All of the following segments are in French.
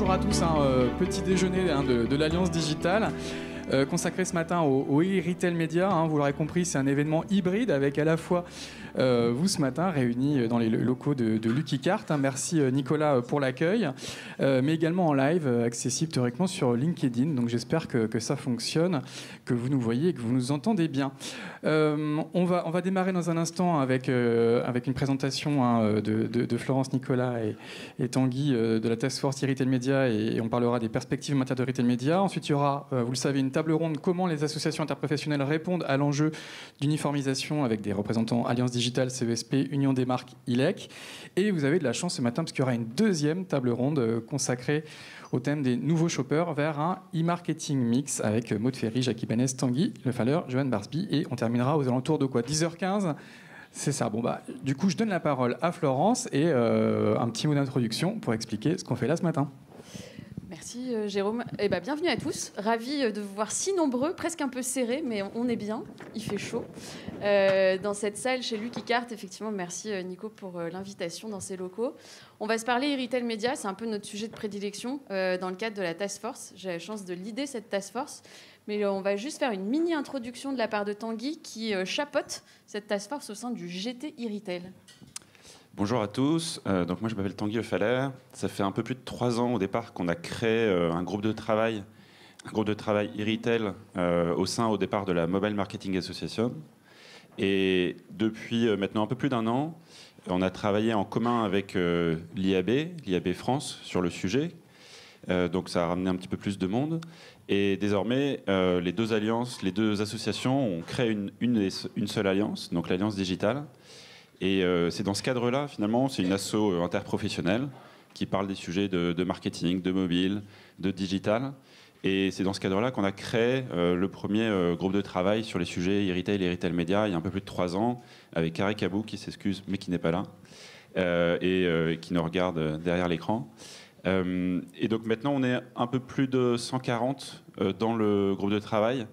bonjour à tous, petit déjeuner de l'Alliance Digitale. Consacré ce matin au e-retail média. Vous l'aurez compris, c'est un événement hybride avec à la fois vous ce matin réunis dans les locaux de Lucky Cart. Merci Nicolas pour l'accueil, mais également en live, accessible théoriquement sur LinkedIn. Donc j'espère que ça fonctionne, que vous nous voyez et que vous nous entendez bien. On va démarrer dans un instant avec une présentation de Florence, Nicolas et Tanguy de la Task Force e-retail média, et on parlera des perspectives en matière de retail média. Ensuite, il y aura, vous le savez, une table ronde comment les associations interprofessionnelles répondent à l'enjeu d'uniformisation avec des représentants Alliance Digitale, CESP, Union des marques, ILEC. Et vous avez de la chance ce matin parce qu'il y aura une deuxième table ronde consacrée au thème des nouveaux shoppers vers un e-marketing mix avec Maud Ferry, Jacques Ibanez, Tanguy Le Faller, Johan Barsby, et on terminera aux alentours de 10h15. C'est ça. Du coup, je donne la parole à Florence et un petit mot d'introduction pour expliquer ce qu'on fait là ce matin. Merci Jérôme. Bienvenue à tous. Ravi de vous voir si nombreux, presque un peu serrés, mais on est bien. Il fait chaud. Dans cette salle chez Lucky Cart, effectivement, merci Nico pour l'invitation dans ces locaux. On va se parler e-retail média, c'est un peu notre sujet de prédilection dans le cadre de la Task Force. J'ai la chance de leader cette Task Force. Mais on va juste faire une mini-introduction de la part de Tanguy qui chapeaute cette Task Force au sein du GT e-retail. Bonjour à tous, donc moi je m'appelle Tanguy Le Faller. Ça fait un peu plus de 3 ans au départ qu'on a créé un groupe de travail e-retail au sein au départ de la Mobile Marketing Association. Et depuis maintenant un peu plus d'1 an, on a travaillé en commun avec l'IAB France sur le sujet. Donc ça a ramené un petit peu plus de monde. Et désormais, les deux associations ont créé une seule alliance, donc l'Alliance Digitale. Et c'est dans ce cadre-là, finalement, c'est une asso interprofessionnelle qui parle des sujets de marketing, de mobile, de digital. Et c'est dans ce cadre-là qu'on a créé le premier groupe de travail sur les sujets e-retail et retail média il y a un peu plus de 3 ans, avec Carré Cabou, qui s'excuse mais qui n'est pas là, et qui nous regarde derrière l'écran. Et donc maintenant, on est un peu plus de 140 dans le groupe de travail,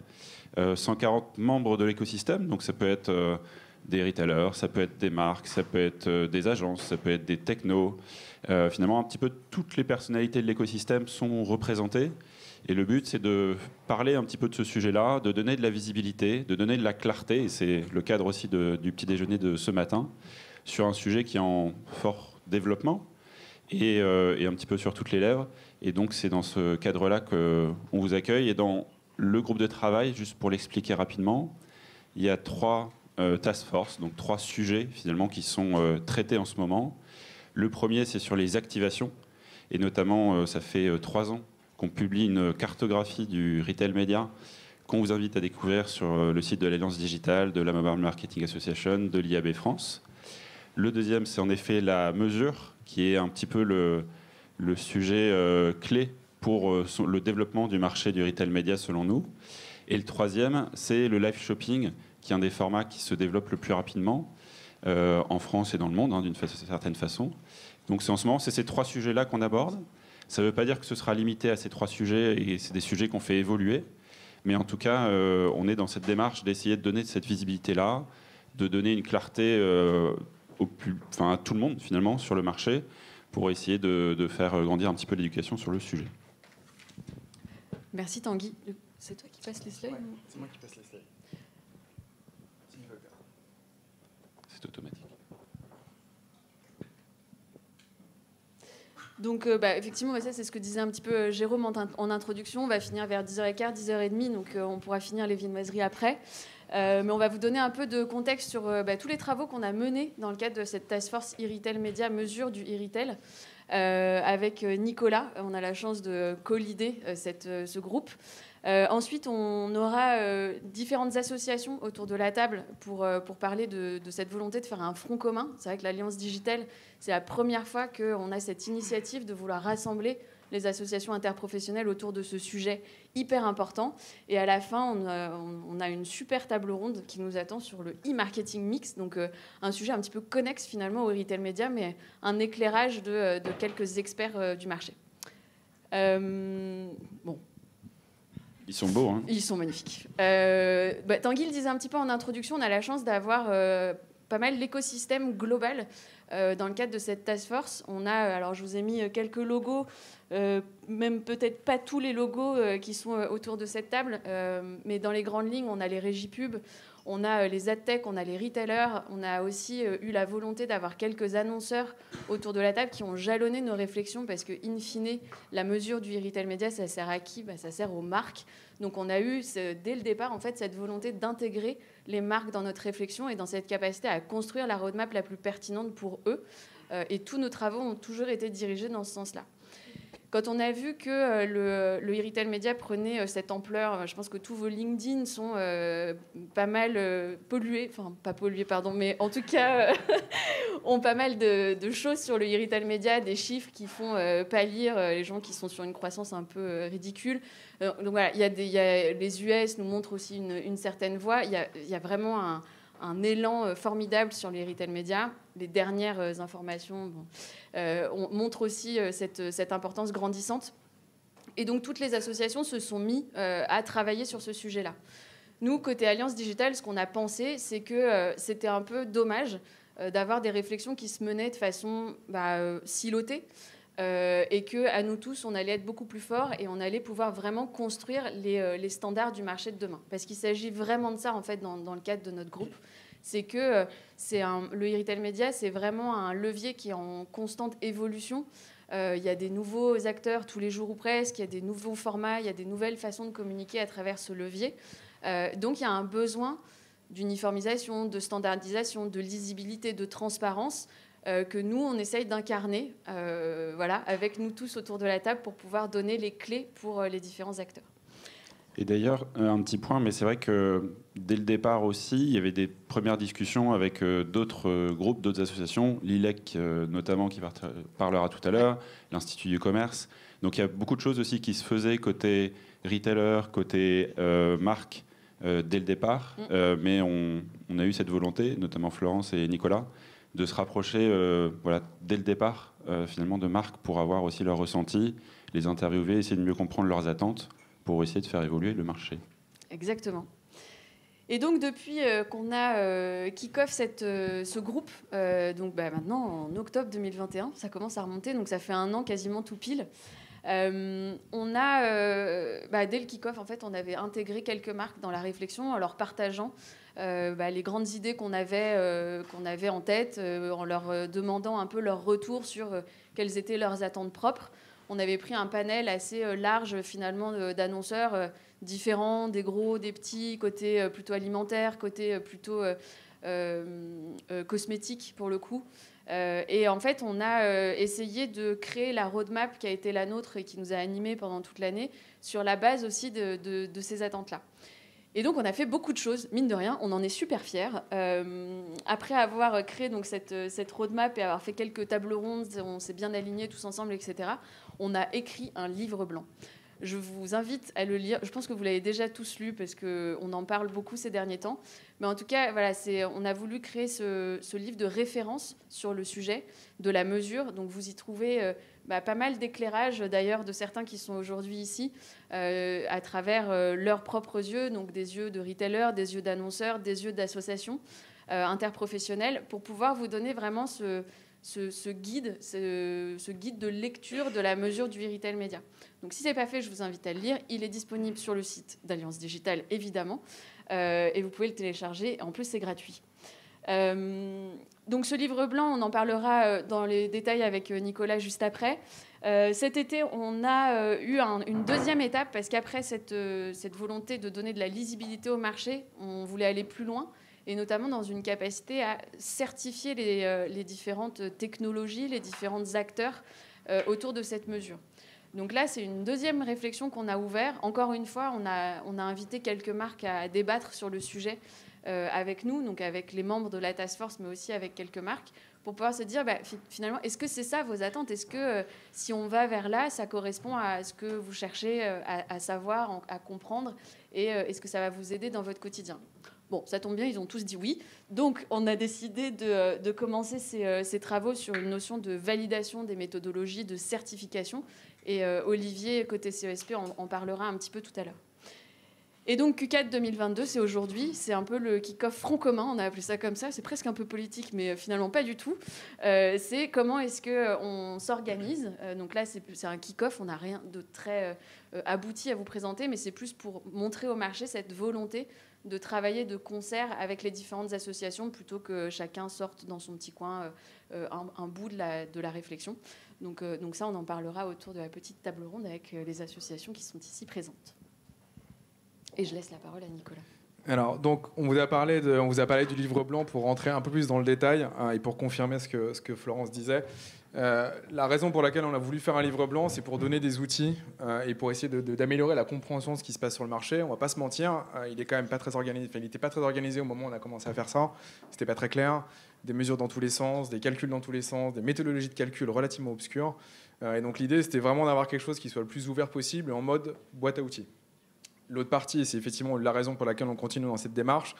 140 membres de l'écosystème, donc ça peut être des retailers, ça peut être des marques, ça peut être des agences, ça peut être des technos. Finalement, un petit peu toutes les personnalités de l'écosystème sont représentées. Et le but, c'est de parler un petit peu de ce sujet-là, de donner de la visibilité, de donner de la clarté, et c'est le cadre aussi du petit déjeuner de ce matin, sur un sujet qui est en fort développement et un petit peu sur toutes les lèvres. Et donc, c'est dans ce cadre-là qu'on vous accueille. Et dans le groupe de travail, juste pour l'expliquer rapidement, il y a 3 task force, donc 3 sujets finalement qui sont traités en ce moment. Le premier, c'est sur les activations, et notamment ça fait 3 ans qu'on publie une cartographie du retail média qu'on vous invite à découvrir sur le site de l'Alliance Digitale, de la Mobile Marketing Association, de l'IAB France. Le deuxième, c'est en effet la mesure, qui est un petit peu le sujet clé pour le développement du marché du retail média selon nous. Et le troisième, c'est le live shopping, qui est un des formats qui se développe le plus rapidement en France et dans le monde, d'une certaine façon. Donc en ce moment, c'est ces 3 sujets-là qu'on aborde. Ça ne veut pas dire que ce sera limité à ces 3 sujets, et c'est des sujets qu'on fait évoluer. Mais en tout cas, on est dans cette démarche d'essayer de donner cette visibilité-là, de donner une clarté à tout le monde, finalement, sur le marché, pour essayer de faire grandir un petit peu l'éducation sur le sujet. Merci Tanguy. C'est toi qui passes les slides? Ouais, c'est moi qui passe les slides. C'est automatique. Donc, effectivement, ça, c'est ce que disait un petit peu Jérôme en introduction. On va finir vers 10h15, 10h30, donc on pourra finir les viennoiseries après. Mais on va vous donner un peu de contexte sur tous les travaux qu'on a menés dans le cadre de cette Task Force e-retail média, mesure du e-retail, avec Nicolas. On a la chance de co-leader ce groupe. Ensuite, on aura différentes associations autour de la table pour parler de cette volonté de faire un front commun. C'est vrai que l'Alliance Digitale, c'est la première fois qu'on a cette initiative de vouloir rassembler les associations interprofessionnelles autour de ce sujet hyper important. Et à la fin, on a une super table ronde qui nous attend sur le e-marketing mix, donc un sujet un petit peu connexe finalement au retail média, mais un éclairage de quelques experts du marché. Bon. Ils sont beaux, hein. Ils sont magnifiques. Tanguy le disait un petit peu en introduction, on a la chance d'avoir pas mal l'écosystème global dans le cadre de cette task force. On a, alors je vous ai mis quelques logos, même peut-être pas tous les logos qui sont autour de cette table, mais dans les grandes lignes, on a les régies pub, on a les adtech, on a les retailers, on a aussi eu la volonté d'avoir quelques annonceurs autour de la table qui ont jalonné nos réflexions parce que, in fine, la mesure du e-retail média, ça sert à qui ? Ça sert aux marques. Donc on a eu, dès le départ, en fait, cette volonté d'intégrer les marques dans notre réflexion et dans cette capacité à construire la roadmap la plus pertinente pour eux. Et tous nos travaux ont toujours été dirigés dans ce sens-là. Quand on a vu que le e-retail média prenait cette ampleur, je pense que tous vos LinkedIn sont pas mal pollués, enfin pas pollués, pardon, mais en tout cas ont pas mal de choses sur le e-retail média, des chiffres qui font pâlir les gens qui sont sur une croissance un peu ridicule. Donc voilà, les US nous montrent aussi une certaine voie. Il y a vraiment un élan formidable sur les retail médias. Les dernières informations on montre aussi cette importance grandissante. Et donc, toutes les associations se sont mises à travailler sur ce sujet-là. Nous, côté Alliance Digitale, ce qu'on a pensé, c'est que c'était un peu dommage d'avoir des réflexions qui se menaient de façon silotée et qu'à nous tous, on allait être beaucoup plus forts et on allait pouvoir vraiment construire les standards du marché de demain. Parce qu'il s'agit vraiment de ça, en fait, dans le cadre de notre groupe. C'est que le e-retail média, c'est vraiment un levier qui est en constante évolution. Il y a des nouveaux acteurs tous les jours ou presque, il y a des nouveaux formats, il y a des nouvelles façons de communiquer à travers ce levier. Donc il y a un besoin d'uniformisation, de standardisation, de lisibilité, de transparence que nous, on essaye d'incarner avec nous tous autour de la table pour pouvoir donner les clés pour les différents acteurs. Et d'ailleurs, un petit point, mais c'est vrai que dès le départ aussi, il y avait des premières discussions avec d'autres groupes, d'autres associations, l'ILEC notamment qui parlera tout à l'heure, l'Institut du commerce. Donc il y a beaucoup de choses aussi qui se faisaient côté retailer, côté marque dès le départ. Mais on a eu cette volonté, notamment Florence et Nicolas, de se rapprocher dès le départ finalement de marques pour avoir aussi leurs ressentis, les interviewer, essayer de mieux comprendre leurs attentes, pour essayer de faire évoluer le marché. Exactement. Et donc, depuis qu'on a kick-off ce groupe, maintenant, en octobre 2021, ça commence à remonter, donc ça fait 1 an quasiment tout pile, on a, dès le kick-off, en fait, on avait intégré quelques marques dans la réflexion en leur partageant les grandes idées qu'on avait en tête, en leur demandant un peu leur retour sur quelles étaient leurs attentes propres. On avait pris un panel assez large, finalement, d'annonceurs différents, des gros, des petits, côté plutôt alimentaire, côté plutôt cosmétique, pour le coup. Et en fait, on a essayé de créer la roadmap qui a été la nôtre et qui nous a animés pendant toute l'année, sur la base aussi de ces attentes-là. Et donc, on a fait beaucoup de choses, mine de rien, on en est super fiers. Après avoir créé donc, cette roadmap et avoir fait quelques tables rondes, on s'est bien alignés tous ensemble, etc., on a écrit un livre blanc. Je vous invite à le lire. Je pense que vous l'avez déjà tous lu parce qu'on en parle beaucoup ces derniers temps. Mais en tout cas, voilà, on a voulu créer ce livre de référence sur le sujet de la mesure. Donc, vous y trouvez pas mal d'éclairages, d'ailleurs, de certains qui sont aujourd'hui ici, à travers leurs propres yeux, donc des yeux de retailers, des yeux d'annonceurs, des yeux d'associations interprofessionnelles, pour pouvoir vous donner vraiment ce guide de lecture de la mesure du e-retail média. Donc, si ce n'est pas fait, je vous invite à le lire. Il est disponible sur le site d'Alliance Digitale, évidemment, et vous pouvez le télécharger. En plus, c'est gratuit. Donc, ce livre blanc, on en parlera dans les détails avec Nicolas juste après. Cet été, on a eu une deuxième étape, parce qu'après cette volonté de donner de la lisibilité au marché, on voulait aller plus loin, et notamment dans une capacité à certifier les différentes technologies, les différents acteurs autour de cette mesure. Donc là, c'est une deuxième réflexion qu'on a ouverte. Encore une fois, on a invité quelques marques à débattre sur le sujet avec nous, donc avec les membres de la task force, mais aussi avec quelques marques, pour pouvoir se dire, finalement, est-ce que c'est ça vos attentes ? Est-ce que si on va vers là, ça correspond à ce que vous cherchez à savoir, à comprendre, et est-ce que ça va vous aider dans votre quotidien ? Bon, ça tombe bien, ils ont tous dit oui. Donc, on a décidé de commencer ces travaux sur une notion de validation des méthodologies, de certification. Et Olivier, côté CESP, en parlera un petit peu tout à l'heure. Et donc Q4 2022, c'est aujourd'hui, c'est un peu le kick-off front commun, on a appelé ça comme ça, c'est presque un peu politique, mais finalement pas du tout. C'est comment est-ce qu'on s'organise. Donc là, c'est un kick-off, on n'a rien de très abouti à vous présenter, mais c'est plus pour montrer au marché cette volonté de travailler de concert avec les différentes associations plutôt que chacun sorte dans son petit coin un bout de la réflexion. Donc ça, on en parlera autour de la petite table ronde avec les associations qui sont ici présentes. Et je laisse la parole à Nicolas. Alors, donc, on vous a parlé du livre blanc pour rentrer un peu plus dans le détail et pour confirmer ce que Florence disait. La raison pour laquelle on a voulu faire un livre blanc, c'est pour donner des outils et pour essayer d'améliorer la compréhension de ce qui se passe sur le marché. On ne va pas se mentir, il est quand même pas très organisé. Enfin, il n'était pas très organisé au moment où on a commencé à faire ça. C'était pas très clair. Des mesures dans tous les sens, des calculs dans tous les sens, des méthodologies de calcul relativement obscures. Et donc l'idée, c'était vraiment d'avoir quelque chose qui soit le plus ouvert possible en mode boîte à outils. L'autre partie, et c'est effectivement la raison pour laquelle on continue dans cette démarche,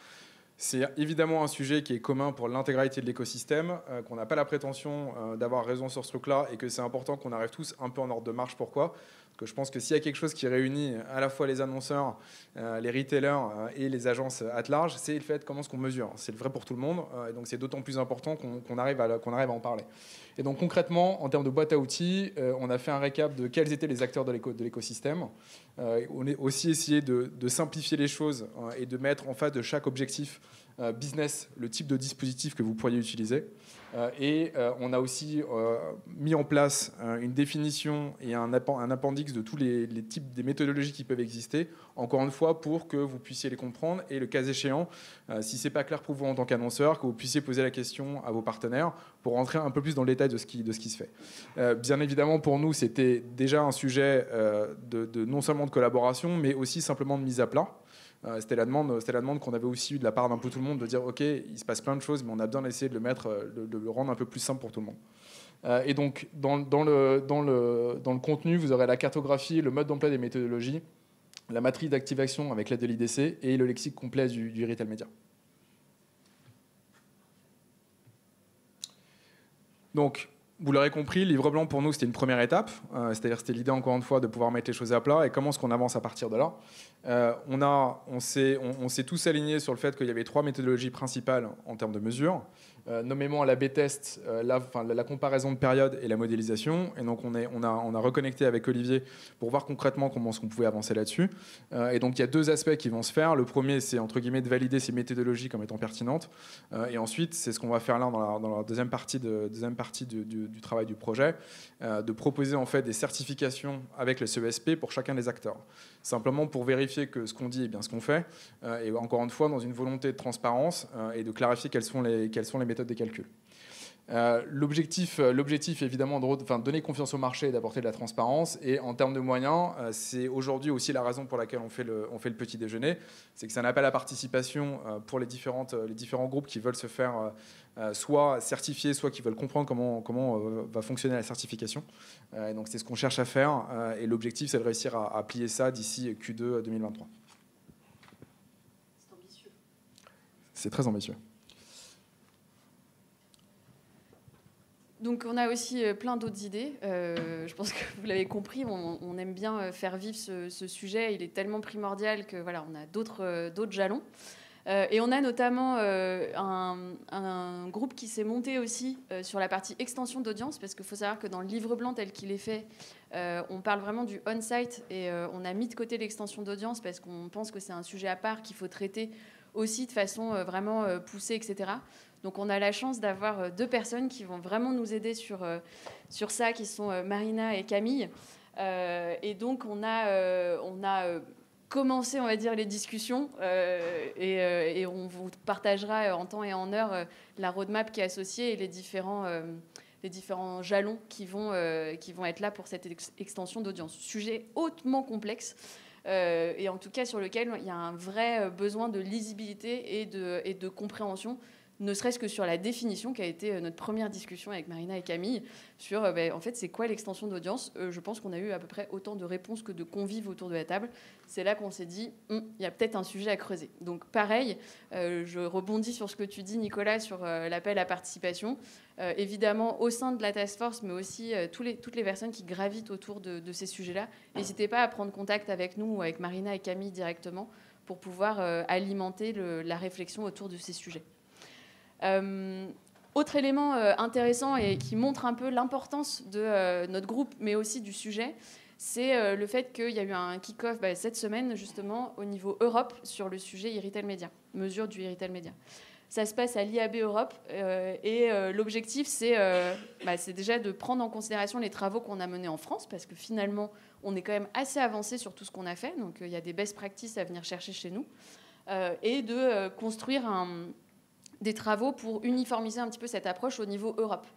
c'est évidemment un sujet qui est commun pour l'intégralité de l'écosystème, qu'on n'a pas la prétention d'avoir raison sur ce truc-là et que c'est important qu'on arrive tous un peu en ordre de marche. Pourquoi ? Parce que je pense que s'il y a quelque chose qui réunit à la fois les annonceurs, les retailers et les agences at large, c'est le fait comment est-ce qu'on mesure. C'est vrai pour tout le monde, et donc c'est d'autant plus important qu'on arrive à en parler. Et donc concrètement, en termes de boîte à outils, on a fait un récap de quels étaient les acteurs de l'écosystème. On a aussi essayé de simplifier les choses et de mettre en face de chaque objectif business le type de dispositif que vous pourriez utiliser. Et on a aussi mis en place une définition et un appendix de tous les types des méthodologies qui peuvent exister, encore une fois, pour que vous puissiez les comprendre et le cas échéant, si ce n'est pas clair pour vous en tant qu'annonceur, que vous puissiez poser la question à vos partenaires pour rentrer un peu plus dans le détail de ce qui se fait. Bien évidemment, pour nous, c'était déjà un sujet non seulement de collaboration, mais aussi simplement de mise à plat. C'était la demande qu'on avait aussi eue de la part d'un peu tout le monde de dire ok, il se passe plein de choses, mais on a besoin d'essayer de le rendre un peu plus simple pour tout le monde. Et donc dans le contenu, vous aurez la cartographie, le mode d'emploi des méthodologies, la matrice d'activation avec l'aide de l'IDC et le lexique complet du retail média. Donc, vous l'aurez compris, le livre blanc pour nous c'était une première étape, c'est-à-dire c'était l'idée encore une fois de pouvoir mettre les choses à plat et comment est-ce qu'on avance à partir de là. On s'est tous alignés sur le fait qu'il y avait 3 méthodologies principales en termes de mesure, nommément la B-test, la comparaison de périodes et la modélisation. Et donc on a reconnecté avec Olivier pour voir concrètement comment est-ce qu'on pouvait avancer là-dessus. Et donc il y a 2 aspects qui vont se faire. Le premier, c'est entre guillemets de valider ces méthodologies comme étant pertinentes. Et ensuite, c'est ce qu'on va faire là dans la deuxième partie du travail du projet, de proposer en fait des certifications avec le CESP pour chacun des acteurs. Simplement pour vérifier que ce qu'on dit est bien ce qu'on fait, et encore une fois dans une volonté de transparence et de clarifier quelles sont les méthodes de calcul. L'objectif évidemment de donner confiance au marché et d'apporter de la transparence. Et en termes de moyens, c'est aujourd'hui aussi la raison pour laquelle on fait le petit déjeuner, c'est que c'est un appel à participation pour les différents groupes qui veulent se faire soit certifier, soit qui veulent comprendre comment va fonctionner la certification. Et donc c'est ce qu'on cherche à faire. Et l'objectif, c'est de réussir à plier ça d'ici Q2 2023. C'est ambitieux. C'est très ambitieux. Donc on a aussi plein d'autres idées. Je pense que vous l'avez compris, on aime bien faire vivre ce sujet. Il est tellement primordial que voilà, on a d'autres jalons. Et on a notamment un groupe qui s'est monté aussi sur la partie extension d'audience, parce qu'il faut savoir que dans le livre blanc tel qu'il est fait, on parle vraiment du on-site et on a mis de côté l'extension d'audience parce qu'on pense que c'est un sujet à part qu'il faut traiter aussi de façon vraiment poussée, etc. Donc on a la chance d'avoir 2 personnes qui vont vraiment nous aider sur ça, qui sont Marina et Camille. Et donc on a commencé, on va dire, les discussions et on vous partagera en temps et en heure la roadmap qui est associée et les différents jalons qui vont être là pour cette extension d'audience. Sujet hautement complexe. Et en tout cas sur lequel il y a un vrai besoin de lisibilité et de compréhension, ne serait-ce que sur la définition qui a été notre première discussion avec Marina et Camille sur en fait c'est quoi l'extension d'audience. Je pense qu'on a eu à peu près autant de réponses que de convives autour de la table. C'est là qu'on s'est dit il y a peut-être un sujet à creuser. Donc pareil, je rebondis sur ce que tu dis Nicolas sur l'appel à participation. Évidemment au sein de la task force, mais aussi toutes les personnes qui gravitent autour de ces sujets-là. N'hésitez pas à prendre contact avec nous ou avec Marina et Camille directement pour pouvoir alimenter la réflexion autour de ces sujets. Autre élément intéressant et qui montre un peu l'importance de notre groupe, mais aussi du sujet, c'est le fait qu'il y a eu un kick-off cette semaine, justement, au niveau Europe, sur le sujet e-retail média, mesure du e-retail média. Ça se passe à l'IAB Europe, et l'objectif, c'est déjà de prendre en considération les travaux qu'on a menés en France, parce que finalement, on est quand même assez avancé sur tout ce qu'on a fait, donc il y a des best practices à venir chercher chez nous, et de construire des travaux pour uniformiser un petit peu cette approche au niveau Europe.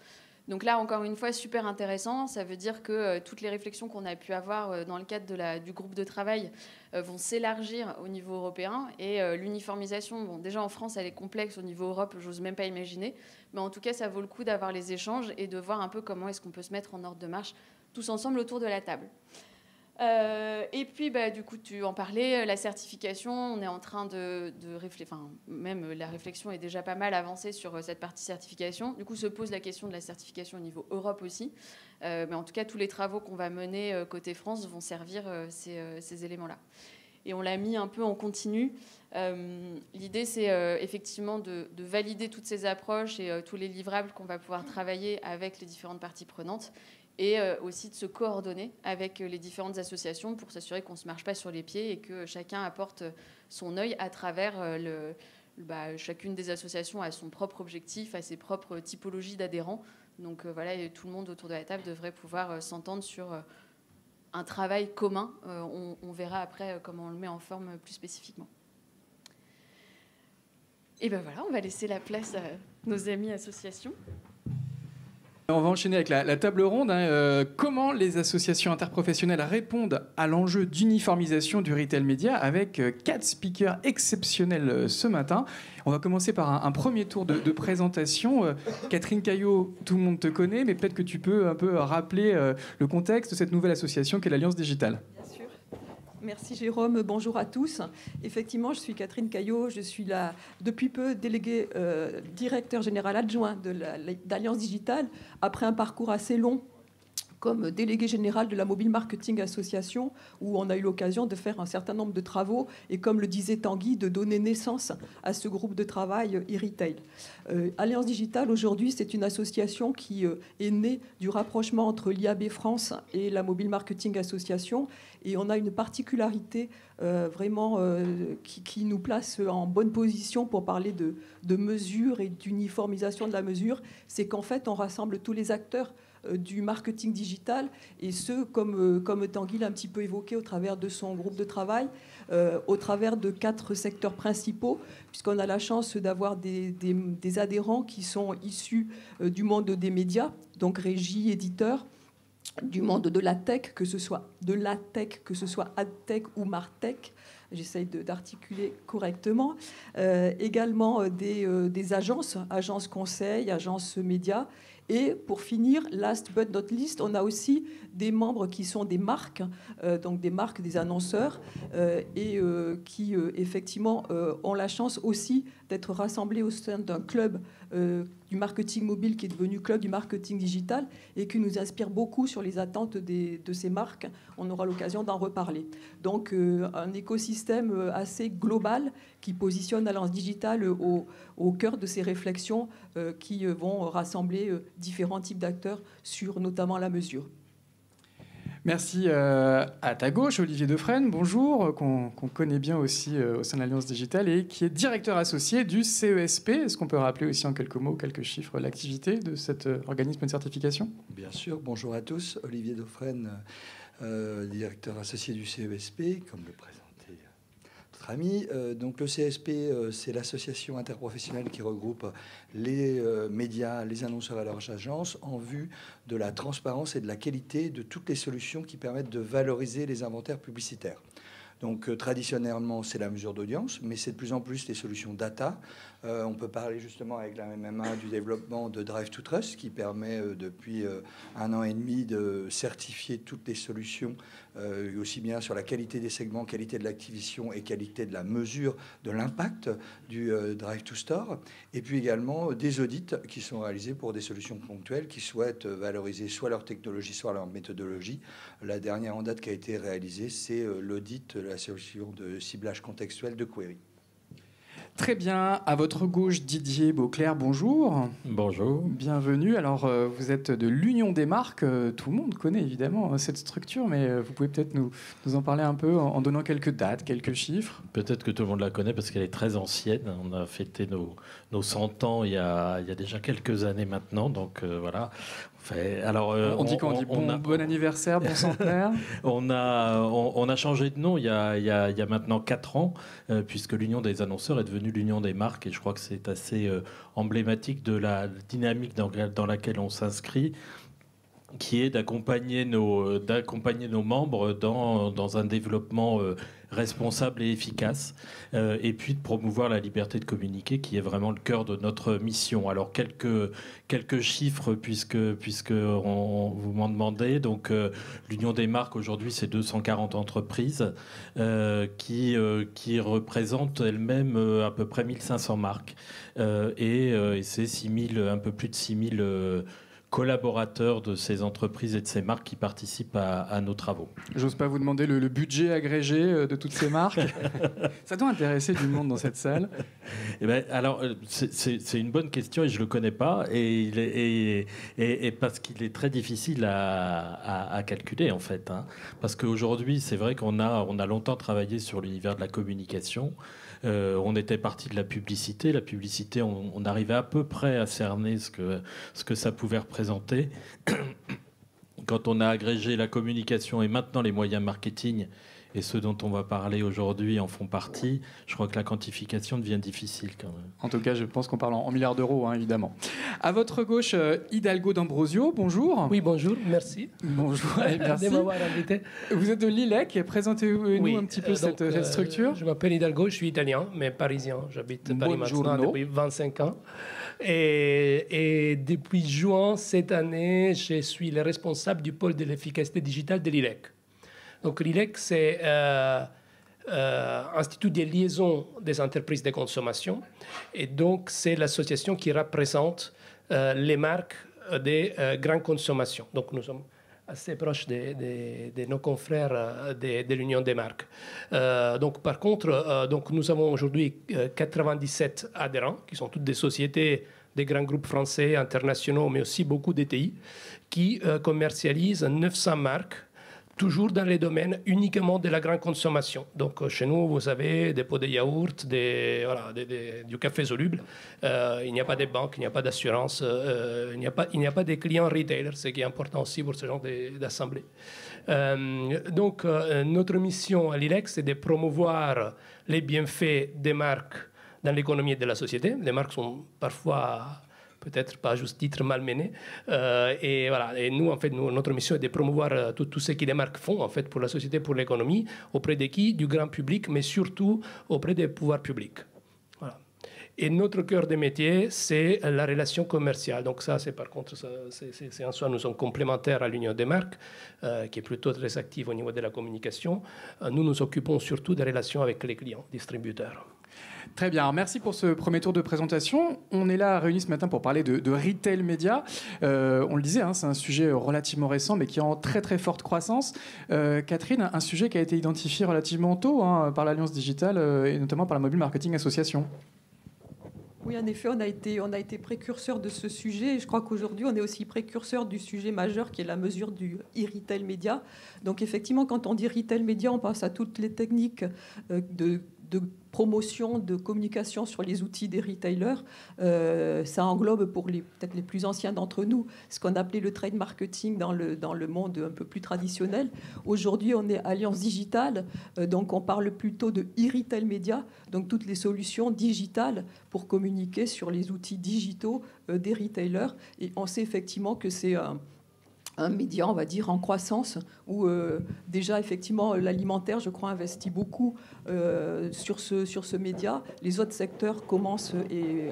Donc là, encore une fois, super intéressant. Ça veut dire que toutes les réflexions qu'on a pu avoir dans le cadre du groupe de travail vont s'élargir au niveau européen. Et l'uniformisation, bon, déjà en France, elle est complexe. Au niveau Europe, j'ose même pas imaginer. Mais en tout cas, ça vaut le coup d'avoir les échanges et de voir un peu comment est-ce qu'on peut se mettre en ordre de marche tous ensemble autour de la table. Et puis, du coup, tu en parlais, la certification, on est en train de réfléchir, enfin, même la réflexion est déjà pas mal avancée sur cette partie certification. Du coup, se pose la question de la certification au niveau Europe aussi. Mais en tout cas, tous les travaux qu'on va mener côté France vont servir ces éléments-là. Et on l'a mis un peu en continu. L'idée, c'est effectivement de valider toutes ces approches et tous les livrables qu'on va pouvoir travailler avec les différentes parties prenantes, et aussi de se coordonner avec les différentes associations pour s'assurer qu'on ne se marche pas sur les pieds et que chacun apporte son œil à travers chacune des associations a son propre objectif, a ses propres typologies d'adhérents. Donc voilà, et tout le monde autour de la table devrait pouvoir s'entendre sur un travail commun. On verra après comment on le met en forme plus spécifiquement. Et ben voilà, on va laisser la place à nos amis associations. On va enchaîner avec la table ronde. Comment les associations interprofessionnelles répondent à l'enjeu d'uniformisation du retail média, avec 4 speakers exceptionnels ce matin. On va commencer par un premier tour de présentation. Catherine Caillot, tout le monde te connaît, mais peut-être que tu peux un peu rappeler le contexte de cette nouvelle association qu'est l'Alliance Digitale. Merci Jérôme, bonjour à tous. Effectivement, je suis Catherine Caillot, je suis depuis peu déléguée directeur général adjoint d'Alliance Digitale, après un parcours assez long comme délégué général de la Mobile Marketing Association, où on a eu l'occasion de faire un certain nombre de travaux et, comme le disait Tanguy, de donner naissance à ce groupe de travail e-retail. Alliance Digitale, aujourd'hui, c'est une association qui est née du rapprochement entre l'IAB France et la Mobile Marketing Association, et on a une particularité vraiment qui nous place en bonne position pour parler de mesure et d'uniformisation de la mesure. C'est qu'en fait, on rassemble tous les acteurs du marketing digital, et ce, comme Tanguy l'a un petit peu évoqué au travers de son groupe de travail, au travers de 4 secteurs principaux, puisqu'on a la chance d'avoir des adhérents qui sont issus du monde des médias, donc régie, éditeur, du monde de la tech, que ce soit AdTech ou MarTech. J'essaye d'articuler correctement. Également des agences conseils, agences médias. Et pour finir, last but not least, on a aussi des membres qui sont des marques, donc des marques, des annonceurs, et qui effectivement ont la chance aussi d'être rassemblés au sein d'un club du marketing mobile qui est devenu club du marketing digital et qui nous inspire beaucoup sur les attentes de ces marques. On aura l'occasion d'en reparler. Donc un écosystème assez global qui positionne Alliance Digitale au cœur de ces réflexions qui vont rassembler différents types d'acteurs sur notamment la mesure. Merci. À ta gauche, Olivier Defresne, bonjour, qu'on connaît bien aussi au sein de l'Alliance Digitale et qui est directeur associé du CESP. Est-ce qu'on peut rappeler aussi en quelques mots, quelques chiffres, l'activité de cet organisme de certification ? Bien sûr, bonjour à tous. Olivier Defresne, directeur associé du CESP, comme le présentait notre ami. Donc le CESP, c'est l'association interprofessionnelle qui regroupe les médias, les annonceurs et leurs agences en vue de la transparence et de la qualité de toutes les solutions qui permettent de valoriser les inventaires publicitaires. Donc traditionnellement, c'est la mesure d'audience, mais c'est de plus en plus les solutions data. On peut parler justement avec la MMA du développement de Drive to Trust, qui permet depuis 1 an et demi de certifier toutes les solutions, aussi bien sur la qualité des segments, qualité de l'activation et qualité de la mesure de l'impact du Drive to Store. Et puis également des audits qui sont réalisés pour des solutions ponctuelles qui souhaitent valoriser soit leur technologie, soit leur méthodologie. La dernière en date qui a été réalisée, c'est l'audit, la solution de ciblage contextuel de Query. Très bien. À votre gauche, Didier Beauclerc, bonjour. Bonjour. Bienvenue. Alors, vous êtes de l'Union des marques. Tout le monde connaît évidemment cette structure, mais vous pouvez peut-être nous en parler un peu en donnant quelques dates, quelques chiffres. Peut-être que tout le monde la connaît parce qu'elle est très ancienne. On a fêté nos 100 ans il y a déjà quelques années maintenant. Donc, voilà. On dit bon anniversaire, bon centenaire. On a changé de nom il y a maintenant 4 ans, puisque l'Union des annonceurs est devenue l'Union des marques, et je crois que c'est assez emblématique de la dynamique dans laquelle on s'inscrit, qui est d'accompagner nos membres dans un développement responsable et efficace, et puis de promouvoir la liberté de communiquer, qui est vraiment le cœur de notre mission. Alors quelques chiffres, puisque vous m'en demandez. Donc l'Union des marques aujourd'hui, c'est 240 entreprises qui représentent elles-mêmes à peu près 1500 marques, et c'est un peu plus de 6000 collaborateurs de ces entreprises et de ces marques qui participent à nos travaux. J'ose pas vous demander le budget agrégé de toutes ces marques. Ça doit intéresser du monde dans cette salle. Eh ben, alors, c'est une bonne question et je ne le connais pas, et parce qu'il est très difficile à calculer, en fait. Hein. Parce qu'aujourd'hui, c'est vrai qu'on a longtemps travaillé sur l'univers de la communication. On était parti de la publicité. La publicité, on arrivait à peu près à cerner ce que ça pouvait représenter. Quand on a agrégé la communication et maintenant les moyens marketing, et ceux dont on va parler aujourd'hui en font partie, je crois que la quantification devient difficile quand même. En tout cas, je pense qu'on parle en milliards d'euros, hein, évidemment. À votre gauche, Hidalgo D'Ambrosio, bonjour. Oui, bonjour, merci. Bonjour, et merci. De m'avoir invité. Vous êtes de l'ILEC, présentez-nous un petit peu cette structure. Je m'appelle Hidalgo, je suis italien, mais parisien. J'habite Paris maintenant depuis 25 ans. Et depuis juin cette année, je suis le responsable du pôle de l'efficacité digitale de l'ILEC. Donc l'ILEC, c'est Institut de liaison des entreprises de consommation. Et donc, c'est l'association qui représente les marques des grandes consommations. Donc, nous sommes assez proches de nos confrères de l'Union des marques. Donc, par contre, donc, nous avons aujourd'hui 97 adhérents, qui sont toutes des sociétés, des grands groupes français, internationaux, mais aussi beaucoup d'ETI, qui commercialisent 900 marques, toujours dans les domaines uniquement de la grande consommation. Donc, chez nous, vous avez des pots de yaourt, du café soluble. Il n'y a pas de banque, il n'y a pas d'assurance, il n'y a pas de clients retailers, ce qui est important aussi pour ce genre d'assemblée. Donc, notre mission à l'ILEC, c'est de promouvoir les bienfaits des marques dans l'économie de la société. Les marques sont parfois peut-être pas juste titre malmené. Et voilà. Et nous, en fait, notre mission est de promouvoir tout ce que les marques font, en fait, pour la société, pour l'économie, auprès de qui? Du grand public, mais surtout auprès des pouvoirs publics. Voilà. Et notre cœur de métier, c'est la relation commerciale. Donc ça, c'est par contre, c'est en soi, nous sommes complémentaires à l'Union des marques, qui est plutôt très active au niveau de la communication. Nous nous occupons surtout des relations avec les clients, distributeurs. Très bien, alors merci pour ce premier tour de présentation. On est là réunis ce matin pour parler de retail média. On le disait, hein, c'est un sujet relativement récent, mais qui est en très très forte croissance. Catherine, un sujet qui a été identifié relativement tôt par l'Alliance Digitale et notamment par la Mobile Marketing Association. Oui, en effet, on a été précurseur de ce sujet. Et je crois qu'aujourd'hui, on est aussi précurseur du sujet majeur qui est la mesure du e-retail média. Donc effectivement, quand on dit retail média, on pense à toutes les techniques de promotion, de communication sur les outils des retailers. Ça englobe pour peut-être les plus anciens d'entre nous ce qu'on appelait le trade marketing dans le monde un peu plus traditionnel. Aujourd'hui, on est Alliance Digitale, donc on parle plutôt de e-retail média, donc toutes les solutions digitales pour communiquer sur les outils digitaux des retailers. Et on sait effectivement que c'est un média, on va dire, en croissance, où déjà, effectivement, l'alimentaire, je crois, investit beaucoup sur ce média. Les autres secteurs commencent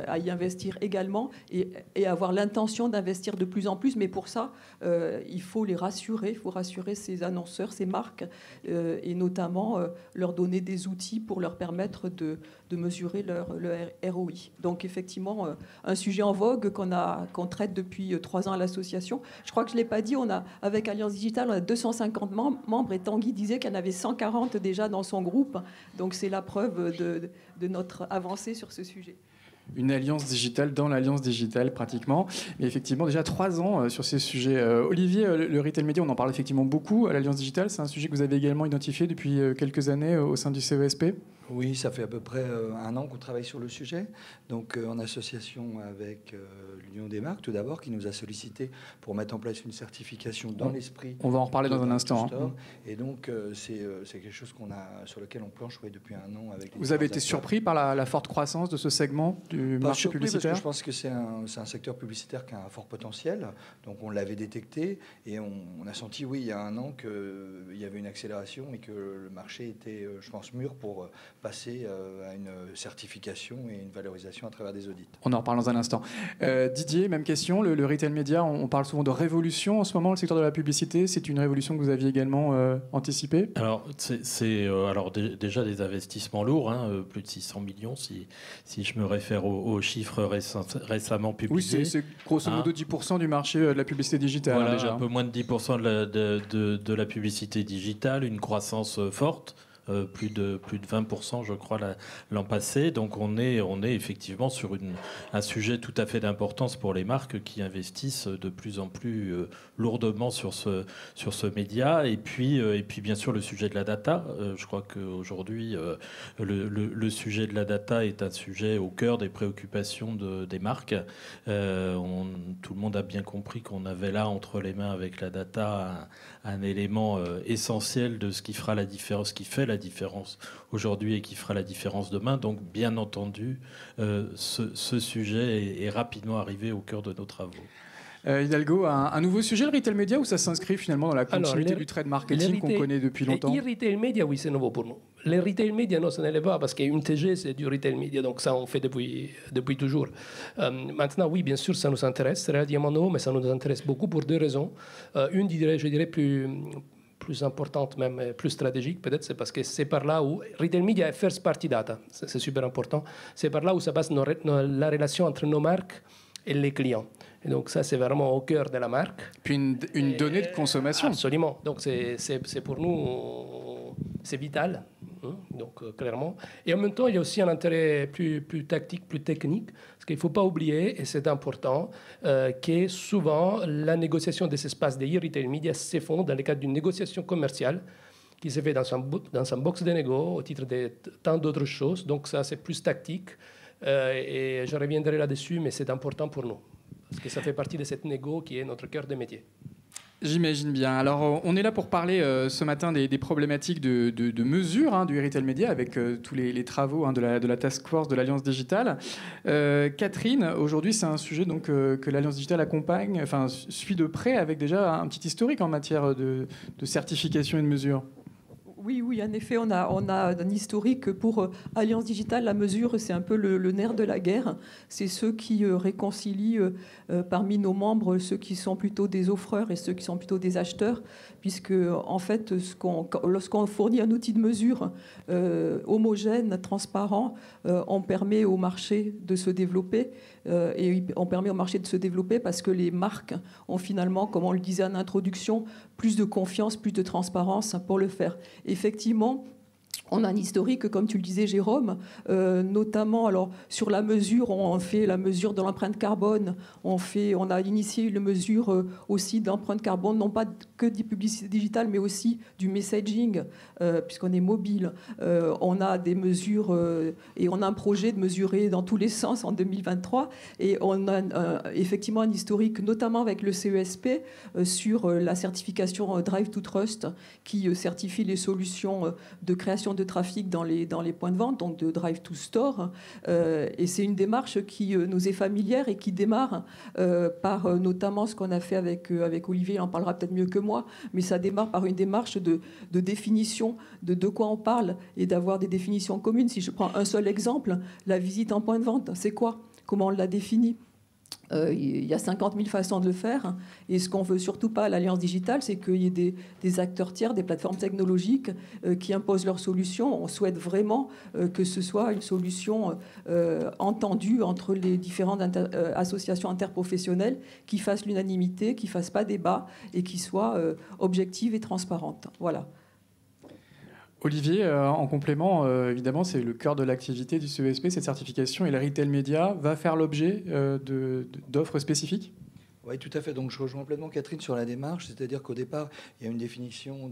à y investir également et avoir l'intention d'investir de plus en plus. Mais pour ça, il faut les rassurer, il faut rassurer ces annonceurs, ces marques, et notamment leur donner des outils pour leur permettre de mesurer leur ROI. Donc, effectivement, un sujet en vogue qu'on traite depuis 3 ans à l'association. Je crois que je ne l'ai pas dit, on a, avec Alliance Digitale, on a 250 membres et Tanguy disait qu'il y en avait 140 déjà dans son groupe. Donc c'est la preuve de notre avancée sur ce sujet. Une alliance digitale dans l'alliance digitale, pratiquement. Mais effectivement, déjà 3 ans sur ces sujets. Olivier, le retail média, on en parle effectivement beaucoup à l'alliance digitale. C'est un sujet que vous avez également identifié depuis quelques années au sein du CESP. Oui, ça fait à peu près 1 an qu'on travaille sur le sujet. Donc, en association avec l'Union des marques, tout d'abord, qui nous a sollicité pour mettre en place une certification dans l'esprit. On va en reparler dans un instant. Hein. Et donc, c'est quelque chose sur lequel on planche depuis 1 an. Avec vous avez été surpris par la forte croissance de ce segment du marché publicitaire? Parce que je pense que c'est un secteur publicitaire qui a un fort potentiel. Donc, on l'avait détecté et on a senti, oui, il y a 1 an qu'il y avait une accélération et que le marché était, je pense, mûr pour passer à une certification et une valorisation à travers des audits. On en reparle dans un instant. Didier, même question. Le retail média, on parle souvent de révolution en ce moment, le secteur de la publicité. C'est une révolution que vous aviez également anticipée? Alors, alors déjà des investissements lourds, hein, plus de 600 millions si je me réfère aux chiffres récemment publiés. Oui, c'est grosso modo 10% du marché de la publicité digitale. Voilà, déjà. un peu moins de 10% de la publicité digitale, une croissance forte. Plus de 20%, je crois, l'an passé. Donc on est effectivement sur un sujet tout à fait d'importance pour les marques qui investissent de plus en plus lourdement sur ce média. Et puis bien sûr, le sujet de la data. Je crois qu'aujourd'hui, le sujet de la data est un sujet au cœur des préoccupations des marques. Tout le monde a bien compris qu'on avait là, entre les mains avec la data, un élément essentiel de ce qui fera la différence, qui fait la différence aujourd'hui et qui fera la différence demain. Donc, bien entendu, ce sujet est rapidement arrivé au cœur de nos travaux. Hidalgo, un nouveau sujet, le retail média, ou ça s'inscrit finalement dans la continuité du trade marketing qu'on connaît depuis longtemps? Le retail média, oui, c'est nouveau pour nous. Le retail média, non, ce n'est pas, parce qu'une TG, c'est du retail média, donc ça, on fait depuis toujours. Maintenant, oui, bien sûr, ça nous intéresse, c'est relativement nouveau, mais ça nous intéresse beaucoup pour 2 raisons. Une, je dirais plus importante, même plus stratégique, peut-être, c'est parce que c'est par là où retail media est first party data, c'est super important. C'est par là où ça passe la relation entre nos marques et les clients. Et donc ça, c'est vraiment au cœur de la marque. Puis une donnée de consommation. Absolument. Donc c'est pour nous, c'est vital, hein, donc clairement. Et en même temps, il y a aussi un intérêt plus tactique, plus technique, parce qu'il ne faut pas oublier, et c'est important, que souvent la négociation de ces espaces de e-retail media se font dans le cadre d'une négociation commerciale qui se fait dans un box de négo au titre de tant d'autres choses. Donc ça, c'est plus tactique. Et je reviendrai là-dessus, mais c'est important pour nous. Parce que ça fait partie de cette négo qui est notre cœur de métier. J'imagine bien. Alors, on est là pour parler ce matin des problématiques de mesure du retail média avec tous les travaux de la task force de l'Alliance Digitale. Catherine, aujourd'hui, c'est un sujet donc, que l'Alliance Digitale accompagne, suit de près avec déjà un petit historique en matière de certification et de mesure. Oui, en effet, on a un historique pour Alliance Digitale. La mesure, c'est un peu le nerf de la guerre. C'est ceux qui réconcilient parmi nos membres ceux qui sont plutôt des offreurs et ceux qui sont plutôt des acheteurs, puisque en fait, lorsqu'on fournit un outil de mesure homogène, transparent, on permet au marché de se développer. Et on permet au marché de se développer parce que les marques ont finalement, comme on le disait en introduction, plus de confiance, plus de transparence pour le faire. Effectivement, on a un historique, comme tu le disais, Jérôme, notamment alors, sur la mesure, on fait la mesure de l'empreinte carbone, on a initié une mesure aussi d'empreinte carbone, non pas que des publicités digitales, mais aussi du messaging, puisqu'on est mobile. On a des mesures, et on a un projet de mesurer dans tous les sens en 2023, et on a effectivement un historique, notamment avec le CESP, sur la certification Drive to Trust, qui certifie les solutions de création de trafic dans les points de vente, donc de Drive to Store. Et c'est une démarche qui nous est familière et qui démarre par notamment ce qu'on a fait avec Olivier, il en parlera peut-être mieux que moi, mais ça démarre par une démarche de définition de quoi on parle et d'avoir des définitions communes. Si je prends un seul exemple, la visite en point de vente, c'est quoi? Comment on l'a définit? Il y a 50 000 façons de le faire. Et ce qu'on veut surtout pas à l'Alliance Digitale, c'est qu'il y ait des acteurs tiers, des plateformes technologiques qui imposent leurs solutions. On souhaite vraiment que ce soit une solution entendue entre les différentes associations interprofessionnelles, qui fassent l'unanimité, qui ne fassent pas débat et qui soient objectives et transparentes. Voilà. Olivier, en complément, évidemment, c'est le cœur de l'activité du CESP, cette certification, et le retail média va faire l'objet d'offres spécifiques ? Oui, tout à fait. Donc, je rejoins complètement Catherine sur la démarche, c'est-à-dire qu'au départ, il y a une définition,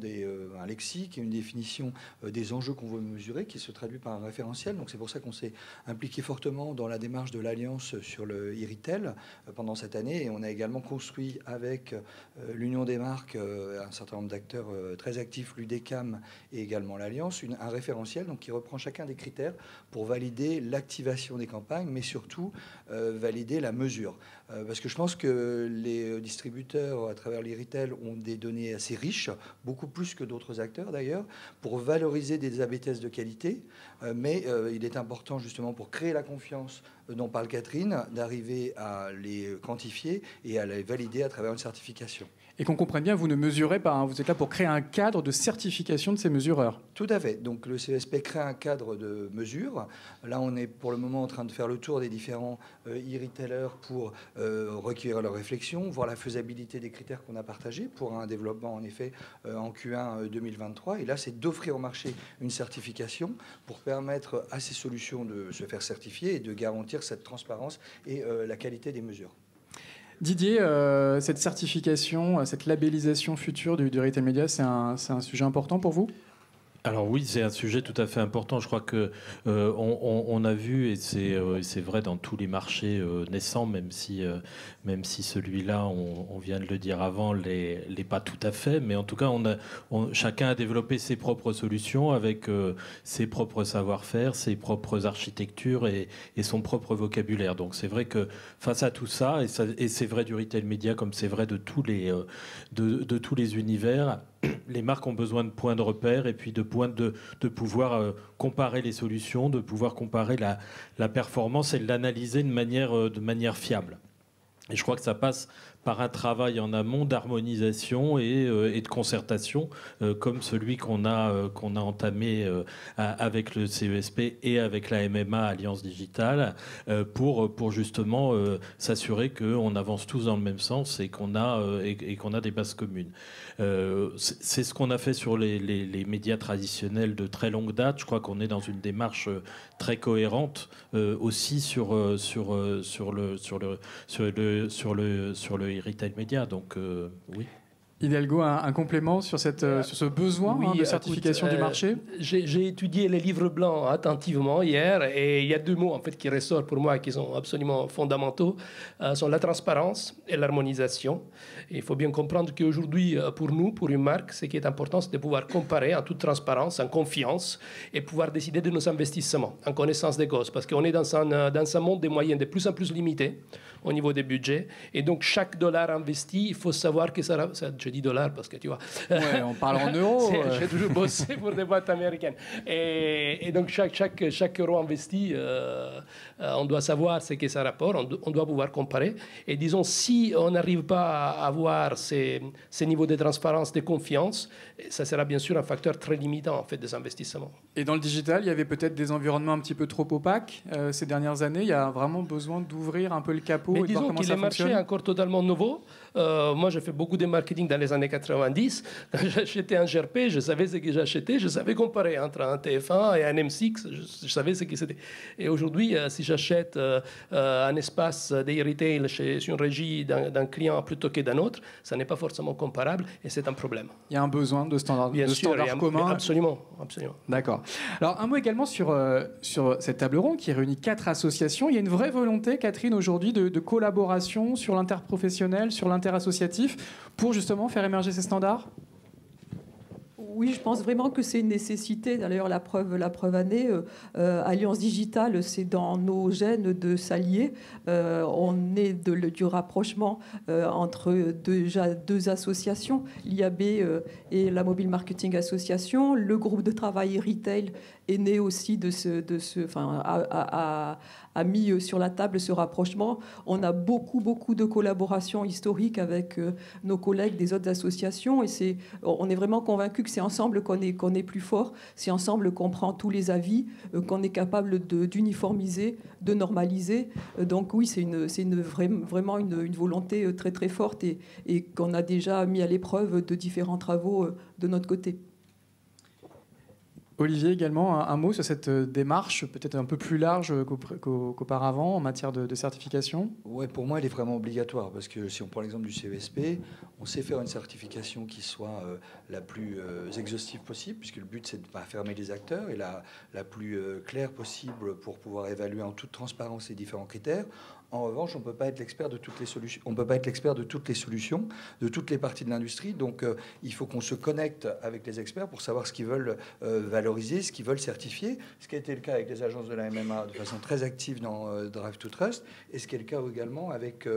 un lexique, une définition des enjeux qu'on veut mesurer, qui se traduit par un référentiel. Donc, c'est pour ça qu'on s'est impliqué fortement dans la démarche de l'Alliance sur le e-retail pendant cette année. Et on a également construit avec l'Union des marques, un certain nombre d'acteurs très actifs, l'UDECAM et également l'Alliance, un référentiel donc, qui reprend chacun des critères pour valider l'activation des campagnes, mais surtout valider la mesure. Parce que je pense que les distributeurs, à travers l'e-retail, ont des données assez riches, beaucoup plus que d'autres acteurs d'ailleurs, pour valoriser des AB tests de qualité. Mais il est important, justement, pour créer la confiance dont parle Catherine, d'arriver à les quantifier et à les valider à travers une certification. Et qu'on comprenne bien, vous ne mesurez pas, hein, vous êtes là pour créer un cadre de certification de ces mesureurs. Tout à fait. Donc le CESP crée un cadre de mesure. Là, on est pour le moment en train de faire le tour des différents e-retailers pour recueillir leurs réflexions, voir la faisabilité des critères qu'on a partagés pour un développement, en effet, en Q1 2023. Et là, c'est d'offrir au marché une certification pour permettre à ces solutions de se faire certifier et de garantir cette transparence et la qualité des mesures. Didier, cette certification, cette labellisation future du retail média, c'est un sujet important pour vous ? Alors oui, c'est un sujet tout à fait important. Je crois que on a vu, et c'est vrai dans tous les marchés naissants, même si celui-là, on vient de le dire avant, l'est pas tout à fait. Mais en tout cas, chacun a développé ses propres solutions avec ses propres savoir-faire, ses propres architectures et son propre vocabulaire. Donc c'est vrai que face à tout ça, et c'est vrai du retail média comme c'est vrai de tous les univers, les marques ont besoin de points de repère et puis de pouvoir comparer les solutions, de pouvoir comparer la performance et de l'analyser de manière fiable. Et je crois que ça passe par un travail en amont d'harmonisation et de concertation, comme celui qu'on a entamé avec le CESP et avec la MMA Alliance Digitale, pour justement s'assurer qu'on avance tous dans le même sens et qu'on a des bases communes. C'est ce qu'on a fait sur les médias traditionnels de très longue date. Je crois qu'on est dans une démarche très cohérente aussi sur le retail média, donc oui. Hidalgo, un complément sur ce besoin de certification du marché ? J'ai étudié les livres blancs attentivement hier et il y a deux mots en fait qui ressortent pour moi qui sont absolument fondamentaux, sont la transparence et l'harmonisation. Il faut bien comprendre qu'aujourd'hui, pour nous, pour une marque, ce qui est important, c'est de pouvoir comparer en toute transparence, en confiance et pouvoir décider de nos investissements en connaissance des causes, parce qu'on est dans un monde des moyens de plus en plus limités au niveau des budgets. Et donc, chaque dollar investi, il faut savoir que ça je dis dollar parce que tu vois... Ouais, on parle en euros. J'ai toujours bossé pour des boîtes américaines. Et donc, chaque euro investi, on doit savoir ce que ça rapporte, on doit pouvoir comparer. Et disons, si on n'arrive pas à avoir ces niveaux de transparence, de confiance, ça sera bien sûr un facteur très limitant en fait, des investissements. Et dans le digital, il y avait peut-être des environnements un petit peu trop opaques ces dernières années. Il y a vraiment besoin d'ouvrir un peu le capot. Mais et de voir disons comment que ça le marché fonctionne. est encore totalement nouveau. Moi, j'ai fait beaucoup de marketing dans les années 90. Quand j'achetais un GRP, je savais ce que j'achetais. Je savais comparer entre un TF1 et un M6. Je savais ce que c'était. Et aujourd'hui, si j'achète un espace d'e-retail chez une régie d'un client plutôt que d'un autre, ça n'est pas forcément comparable et c'est un problème. Il y a un besoin de standards communs. Absolument, absolument. D'accord. Alors, un mot également sur cette table ronde qui réunit 4 associations. Il y a une vraie volonté, Catherine, aujourd'hui, de collaboration sur l'interprofessionnel, sur l'interassociatif, pour justement faire émerger ces standards ? Oui, je pense vraiment que c'est une nécessité. D'ailleurs, la preuve en est, Alliance Digitale, c'est dans nos gènes de s'allier. On est du rapprochement entre deux associations, l'IAB et la Mobile Marketing Association. Le groupe de travail e-retail est né aussi a mis sur la table ce rapprochement. On a beaucoup de collaborations historiques avec nos collègues des autres associations et on est vraiment convaincus que c'est ensemble qu'on est plus fort, c'est ensemble qu'on prend tous les avis, qu'on est capable d'uniformiser, de normaliser. Donc oui, c'est vraiment une volonté très très forte et qu'on a déjà mis à l'épreuve de différents travaux de notre côté. Olivier, également, un mot sur cette démarche peut-être un peu plus large qu'auparavant en matière de certification? Ouais, pour moi, elle est vraiment obligatoire parce que si on prend l'exemple du CESP, on sait faire une certification qui soit la plus exhaustive possible, puisque le but, c'est de ne pas fermer les acteurs, et la plus claire possible pour pouvoir évaluer en toute transparence les différents critères. En revanche, on ne peut pas être l'expert de toutes les solutions. On peut pas être l'expert de toutes les solutions, de toutes les parties de l'industrie. Donc, il faut qu'on se connecte avec les experts pour savoir ce qu'ils veulent valoriser, ce qu'ils veulent certifier. Ce qui a été le cas avec les agences de la MMA de façon très active dans Drive to Trust, et ce qui est le cas également avec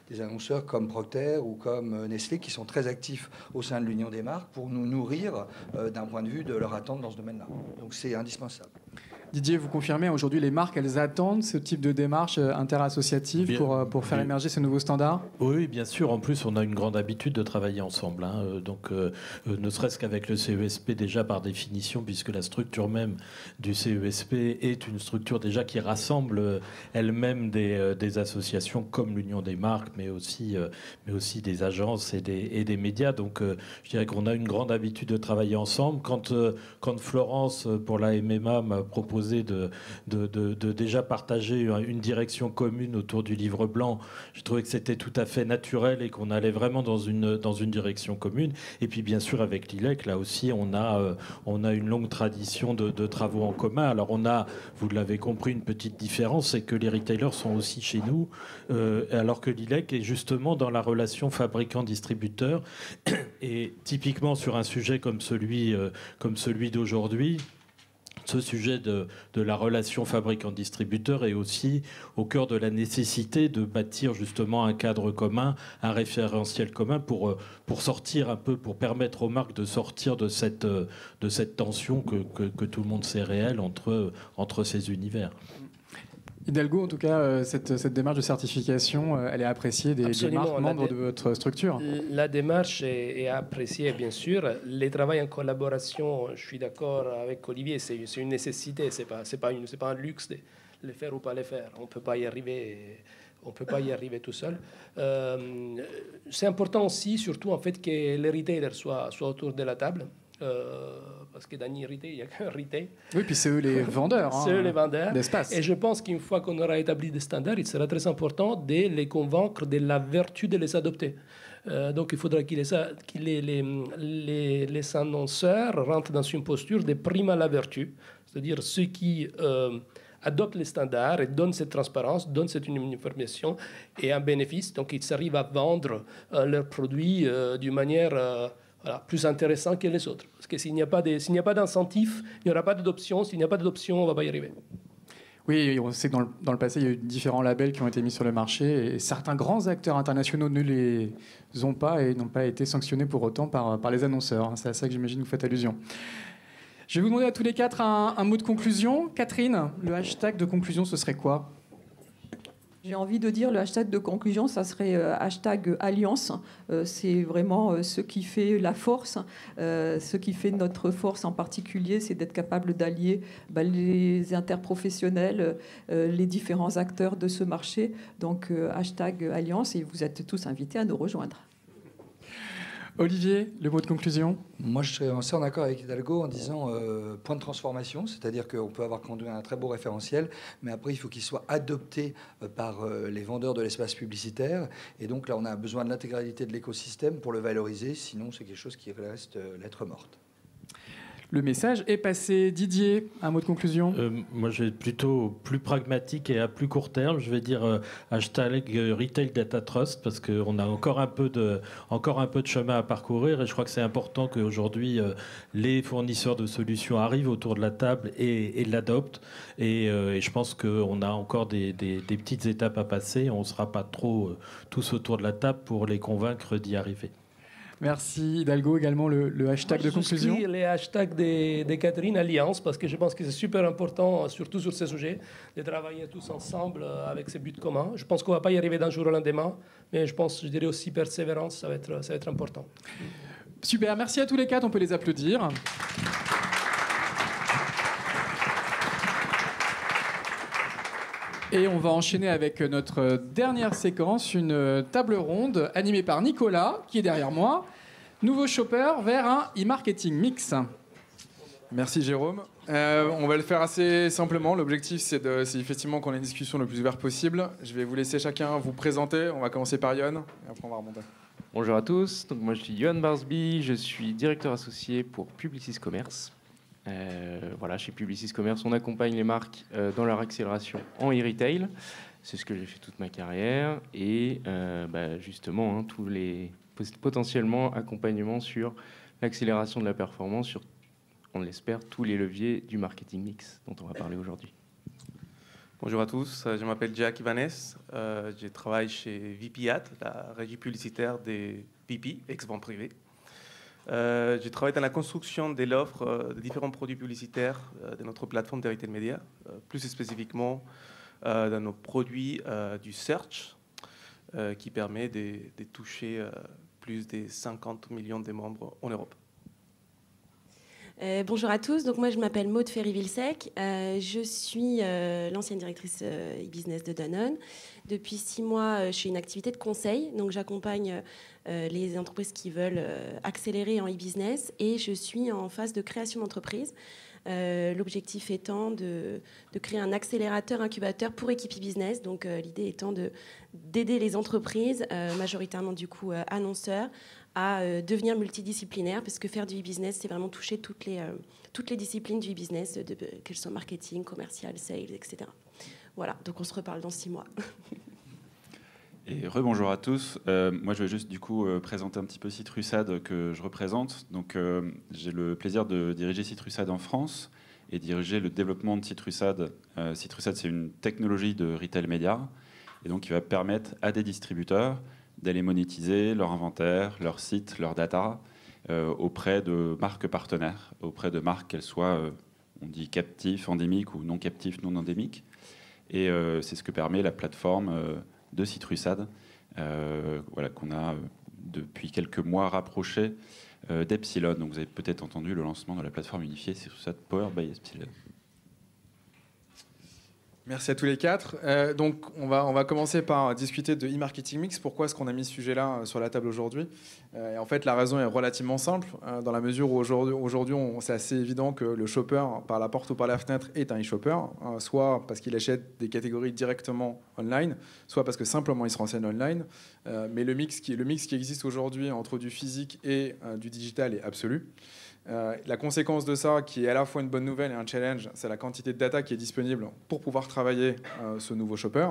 des annonceurs comme Procter ou comme Nestlé, qui sont très actifs au sein de l'Union des marques pour nous nourrir d'un point de vue de leur attente dans ce domaine-là. Donc, c'est indispensable. Didier, vous confirmez, aujourd'hui, les marques, elles attendent ce type de démarche interassociative pour faire émerger ce nouveau standard? Oui, bien sûr. En plus, on a une grande habitude de travailler ensemble. Donc, ne serait-ce qu'avec le CESP, déjà par définition, puisque la structure même du CESP est une structure déjà qui rassemble elle-même des associations comme l'Union des marques, mais aussi des agences et des médias. Donc, je dirais qu'on a une grande habitude de travailler ensemble. Quand Florence, pour la MMA, m'a proposé de déjà partager une direction commune autour du livre blanc, j'ai trouvé que c'était tout à fait naturel et qu'on allait vraiment dans une direction commune. Et puis bien sûr avec l'ILEC, là aussi on a une longue tradition de travaux en commun. Alors on a, vous l'avez compris, une petite différence, c'est que les retailers sont aussi chez nous, alors que l'ILEC est justement dans la relation fabricant-distributeur. Et typiquement sur un sujet comme celui d'aujourd'hui, ce sujet de la relation fabricant-distributeur est aussi au cœur de la nécessité de bâtir justement un cadre commun, un référentiel commun pour sortir un peu, pour permettre aux marques de sortir de cette tension que tout le monde sait réelle entre ces univers. Hidalgo, en tout cas, cette démarche de certification, elle est appréciée des marques membres de votre structure? La démarche est appréciée, bien sûr. Les travaux en collaboration, je suis d'accord avec Olivier, c'est une nécessité, c'est pas un luxe de les faire ou pas les faire. On peut pas y arriver tout seul. C'est important aussi, surtout en fait, que les retailers soient autour de la table. Parce que dans l'irrité, il n'y a qu'un retail. Oui, puis c'est eux les vendeurs. C'est eux les vendeurs d'espace. Et je pense qu'une fois qu'on aura établi des standards, il sera très important de les convaincre de la vertu de les adopter. Donc il faudra que les annonceurs rentrent dans une posture de prime à la vertu, c'est-à-dire ceux qui adoptent les standards et donnent cette transparence, donnent cette uniformisation et un bénéfice. Donc ils arrivent à vendre leurs produits d'une manière... plus intéressant que les autres. Parce que s'il n'y a pas d'incentif, il n'y aura pas d'adoption. S'il n'y a pas d'adoption, on ne va pas y arriver. Oui, on sait que dans le passé, il y a eu différents labels qui ont été mis sur le marché et certains grands acteurs internationaux ne les ont pas et n'ont pas été sanctionnés pour autant par les annonceurs. C'est à ça que j'imagine que vous faites allusion. Je vais vous demander à tous les quatre un mot de conclusion. Catherine, le hashtag de conclusion, ce serait quoi ? J'ai envie de dire le hashtag de conclusion, ça serait hashtag Alliance. C'est vraiment ce qui fait la force. Ce qui fait notre force en particulier, c'est d'être capable d'allier les interprofessionnels, les différents acteurs de ce marché. Donc hashtag Alliance, et vous êtes tous invités à nous rejoindre. Olivier, le mot de conclusion? Moi, je serais en accord avec Hidalgo en disant point de transformation, c'est-à-dire qu'on peut avoir conduit un très beau référentiel, mais après, il faut qu'il soit adopté par les vendeurs de l'espace publicitaire. Et donc là, on a besoin de l'intégralité de l'écosystème pour le valoriser, sinon c'est quelque chose qui reste lettre morte. Le message est passé. Didier, un mot de conclusion? Moi, je vais être plutôt plus pragmatique et à plus court terme. Je vais dire hashtag Retail Data Trust parce qu'on a encore un peu de chemin à parcourir et je crois que c'est important qu'aujourd'hui les fournisseurs de solutions arrivent autour de la table et l'adoptent. Et je pense qu'on a encore des petites étapes à passer. On ne sera pas trop tous autour de la table pour les convaincre d'y arriver. Merci Hidalgo, également le hashtag de conclusion. Les hashtags de Catherine Alliance, parce que je pense que c'est super important, surtout sur ces sujets, de travailler tous ensemble avec ces buts communs. Je pense qu'on ne va pas y arriver d'un jour au lendemain, mais je dirais aussi persévérance, ça va être important. Super, merci à tous les 4, on peut les applaudir. Et on va enchaîner avec notre dernière séquence, une table ronde animée par Nicolas, qui est derrière moi. Nouveau shopper vers un e-marketing mix. Merci Jérôme. On va le faire assez simplement. L'objectif, c'est effectivement qu'on ait une discussion le plus ouverte possible. Je vais vous laisser chacun vous présenter. On va commencer par Yoann, et après on va remonter. Bonjour à tous, donc moi je suis Yoann Barsby, je suis directeur associé pour Publicis Commerce. Voilà, chez Publicis Commerce, on accompagne les marques dans leur accélération en e-retail. C'est ce que j'ai fait toute ma carrière. Et justement, tous les potentiellement accompagnements sur l'accélération de la performance, sur, on l'espère, tous les leviers du marketing mix dont on va parler aujourd'hui. Bonjour à tous, je m'appelle Jack Ibanez, je travaille chez VPAD, la régie publicitaire des VP, ex-vente privée. Je travaille dans la construction de l'offre de différents produits publicitaires de notre plateforme de retail media, plus spécifiquement dans nos produits du search, qui permet de toucher plus de 50 millions de membres en Europe. Bonjour à tous, donc moi je m'appelle Maude Ferry-Vilsec, je suis l'ancienne directrice e-business de Danone. Depuis 6 mois, je suis une activité de conseil, donc j'accompagne les entreprises qui veulent accélérer en e-business et je suis en phase de création d'entreprise. L'objectif étant de créer un accélérateur incubateur pour équipe e-business, donc l'idée étant d'aider les entreprises, majoritairement du coup annonceurs, à devenir multidisciplinaires, parce que faire du e-business, c'est vraiment toucher toutes les disciplines du e-business, qu'elles soient marketing, commercial, sales, etc. Voilà, donc on se reparle dans 6 mois. Et rebonjour à tous. Moi, je vais juste du coup présenter un petit peu Citrussad que je représente. Donc, j'ai le plaisir de diriger Citrussad en France et diriger le développement de Citrussad. Citrussad, c'est une technologie de retail média et donc qui va permettre à des distributeurs d'aller monétiser leur inventaire, leur site, leur data auprès de marques partenaires, auprès de marques qu'elles soient, on dit captifs, endémiques ou non captifs, non endémiques. Et c'est ce que permet la plateforme de Citrussad, qu'on a depuis quelques mois rapproché d'Epsilon. Donc vous avez peut-être entendu le lancement de la plateforme unifiée Citrussad Power by Epsilon. Merci à tous les 4. Donc, on va commencer par discuter de e-marketing mix. Pourquoi est-ce qu'on a mis ce sujet-là sur la table aujourd'hui ? Et en fait, la raison est relativement simple, dans la mesure où aujourd'hui, c'est assez évident que le shopper, par la porte ou par la fenêtre, est un e-shopper, soit parce qu'il achète des catégories directement online, soit parce que simplement il se renseigne online. Mais le mix qui existe aujourd'hui entre du physique et du digital est absolu. La conséquence de ça, qui est à la fois une bonne nouvelle et un challenge, c'est la quantité de data qui est disponible pour pouvoir travailler ce nouveau shopper.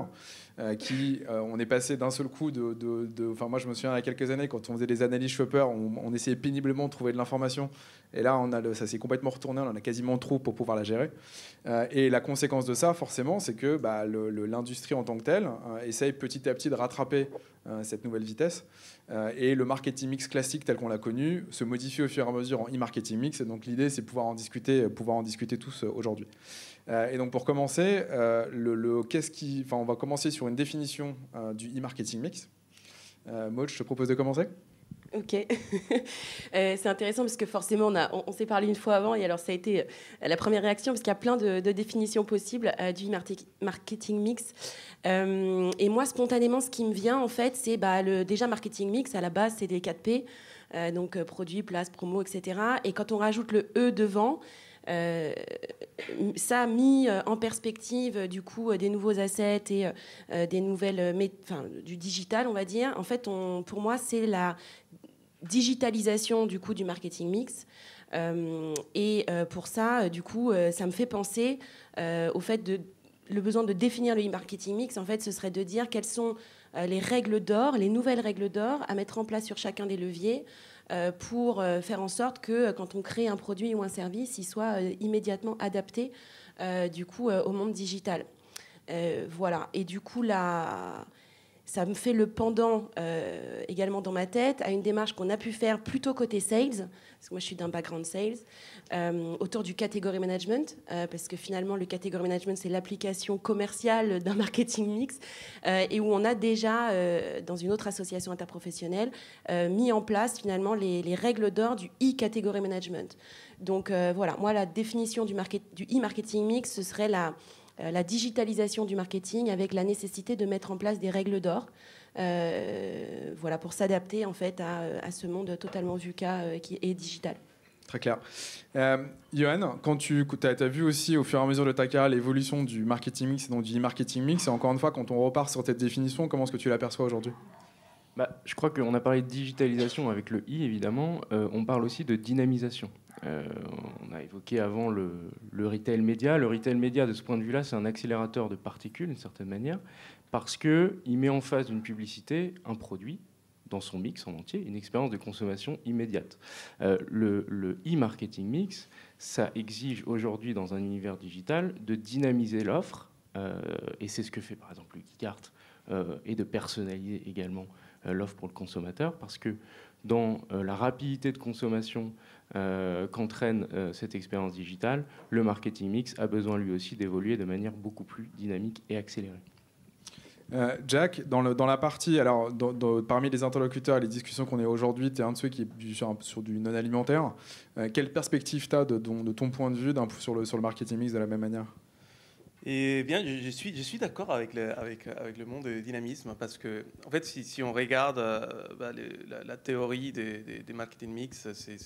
On est passé d'un seul coup moi je me souviens il y a quelques années quand on faisait des analyses shopper, on essayait péniblement de trouver de l'information et là ça s'est complètement retourné, on en a quasiment trop pour pouvoir la gérer et la conséquence de ça forcément c'est que l'industrie en tant que telle essaye petit à petit de rattraper cette nouvelle vitesse et le marketing mix classique tel qu'on l'a connu se modifie au fur et à mesure en e-marketing mix et donc l'idée c'est pouvoir en discuter tous aujourd'hui. Et donc pour commencer, on va commencer sur une définition du e-marketing mix. Maud, je te propose de commencer. Ok, c'est intéressant parce que forcément on s'est parlé une fois avant et alors ça a été la première réaction parce qu'il y a plein de définitions possibles du marketing mix. Et moi spontanément ce qui me vient en fait c'est déjà marketing mix à la base c'est des 4P, donc produit, place, promo, etc. Et quand on rajoute le E devant, ça a mis en perspective du coup des nouveaux assets et des nouvelles, du digital on va dire. En fait, pour moi, c'est la digitalisation du coup du marketing mix. Pour ça, du coup, ça me fait penser au fait le besoin de définir le e-marketing mix. En fait, ce serait de dire quelles sont les règles d'or, les nouvelles règles d'or à mettre en place sur chacun des leviers. Pour faire en sorte que quand on crée un produit ou un service, il soit immédiatement adapté du coup au monde digital. Voilà. Et du coup, ça me fait le pendant également dans ma tête à une démarche qu'on a pu faire plutôt côté sales, parce que moi je suis d'un background sales, autour du category management, parce que finalement le category management c'est l'application commerciale d'un marketing mix, et où on a déjà, dans une autre association interprofessionnelle, mis en place finalement les règles d'or du e-category management. Donc voilà, moi la définition du e-marketing mix, ce serait la digitalisation du marketing avec la nécessité de mettre en place des règles d'or, voilà, pour s'adapter en fait à ce monde totalement VUCA qui est digital. Très clair. Johan, quand tu as vu aussi au fur et à mesure de ta carrière l'évolution du marketing mix et donc du e-marketing mix, et encore une fois, quand on repart sur cette définition, comment est-ce que tu l'aperçois aujourd'hui ? Je crois qu'on a parlé de digitalisation avec le i, évidemment. On parle aussi de dynamisation. On a évoqué avant le retail média. Le retail média, de ce point de vue-là, c'est un accélérateur de particules, d'une certaine manière, parce qu'il met en face d'une publicité un produit dans son mix en entier, une expérience de consommation immédiate. Le e-marketing mix, ça exige aujourd'hui, dans un univers digital, de dynamiser l'offre, et c'est ce que fait par exemple le Geekart, et de personnaliser également l'offre pour le consommateur, parce que dans la rapidité de consommation qu'entraîne cette expérience digitale, le marketing mix a besoin lui aussi d'évoluer de manière beaucoup plus dynamique et accélérée. Jack, dans la partie, alors parmi les interlocuteurs et les discussions qu'on a aujourd'hui, tu es un de ceux qui est sur du non-alimentaire. Quelle perspective tu as de ton point de vue sur le marketing mix de la même manière ? Eh bien, je suis d'accord avec le monde du dynamisme, parce que, en fait, si on regarde la théorie des marketing mix, c'est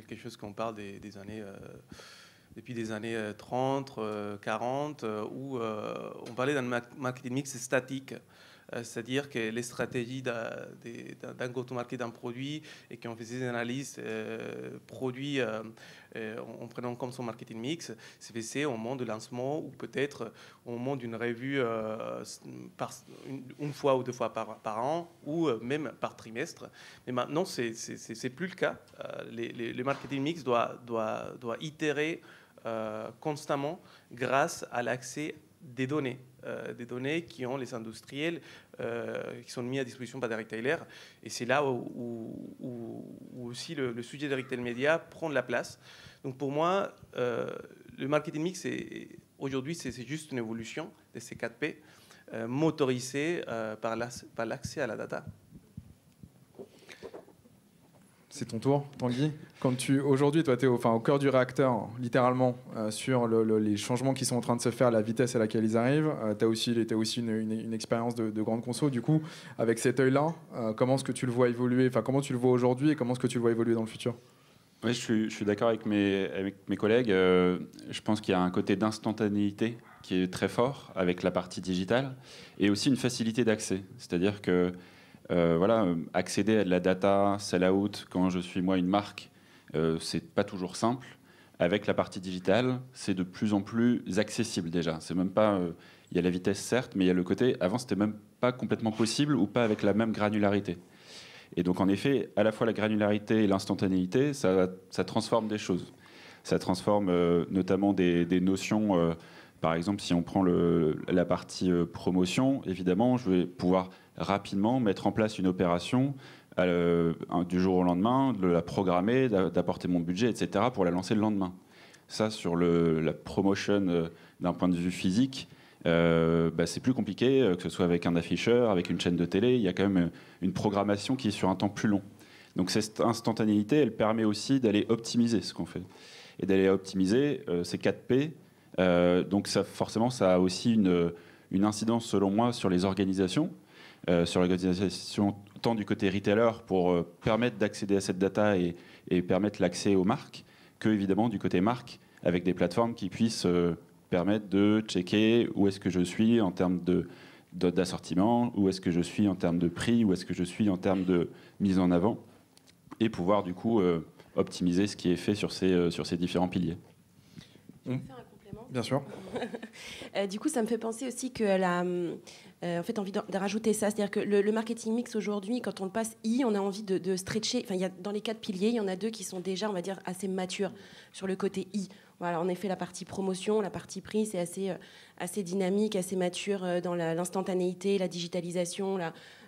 quelque chose qu'on parle des années, depuis des années 30, 40, où on parlait d'un marketing mix statique. C'est-à-dire que les stratégies d'un go-to-market d'un produit, et qu'on faisait des analyses produits en prenant comme son marketing mix, c'est fait au moment de lancement, ou peut-être au moment d'une revue une fois ou deux fois par an, ou même par trimestre. Mais maintenant, c'est plus le cas. Le marketing mix doit itérer constamment grâce à l'accès des données qui ont les industriels, qui sont mis à disposition par des retailers. Et c'est là où aussi le sujet des retail médias prend de la place. Donc pour moi, le marketing mix, aujourd'hui, c'est juste une évolution de ces 4P, motorisée par l'accès à la data. C'est ton tour, Tanguy. Aujourd'hui, toi, tu es au cœur du réacteur, littéralement, sur les changements qui sont en train de se faire, la vitesse à laquelle ils arrivent. Tu as aussi une expérience de grande conso. Du coup, avec cet œil-là, comment est-ce que tu le vois évoluer ? Comment tu le vois aujourd'hui et comment est-ce que tu le vois évoluer dans le futur ? Oui, je suis d'accord avec mes collègues. Je pense qu'il y a un côté d'instantanéité qui est très fort avec la partie digitale, et aussi une facilité d'accès. C'est-à-dire que accéder à de la data, sell-out, quand je suis moi une marque, c'est pas toujours simple. Avec la partie digitale, c'est de plus en plus accessible déjà. C'est même pas, il y a la vitesse certes, mais il y a le côté, avant c'était même pas complètement possible, ou pas avec la même granularité. Et donc en effet, à la fois la granularité et l'instantanéité, ça transforme des choses. Ça transforme notamment des notions. Par exemple, si on prend la partie promotion, évidemment, je vais pouvoir rapidement mettre en place une opération du jour au lendemain, de la programmer, d'apporter mon budget, etc., pour la lancer le lendemain. Ça, sur la promotion d'un point de vue physique, c'est plus compliqué, que ce soit avec un afficheur, avec une chaîne de télé. Il y a quand même une programmation qui est sur un temps plus long. Donc cette instantanéité, elle permet aussi d'aller optimiser ce qu'on fait. Et d'aller optimiser ces 4P. Donc forcément, ça a aussi une incidence, selon moi, sur les organisations. Sur l'organisation tant du côté retailer pour permettre d'accéder à cette data et permettre l'accès aux marques, que évidemment du côté marque, avec des plateformes qui puissent permettre de checker où est-ce que je suis en termes d'assortiment, où est-ce que je suis en termes de prix, où est-ce que je suis en termes de mise en avant, et pouvoir du coup optimiser ce qui est fait sur ces différents piliers. Bien sûr. Du coup, ça me fait penser aussi que en fait, envie de rajouter ça, c'est-à-dire que le marketing mix aujourd'hui, quand on le passe on a envie de stretcher. Enfin, dans les 4 piliers, il y en a 2 qui sont déjà, on va dire, assez matures sur le côté Voilà, en effet, la partie promotion, la partie prix, c'est assez dynamique, assez mature dans l'instantanéité, la digitalisation,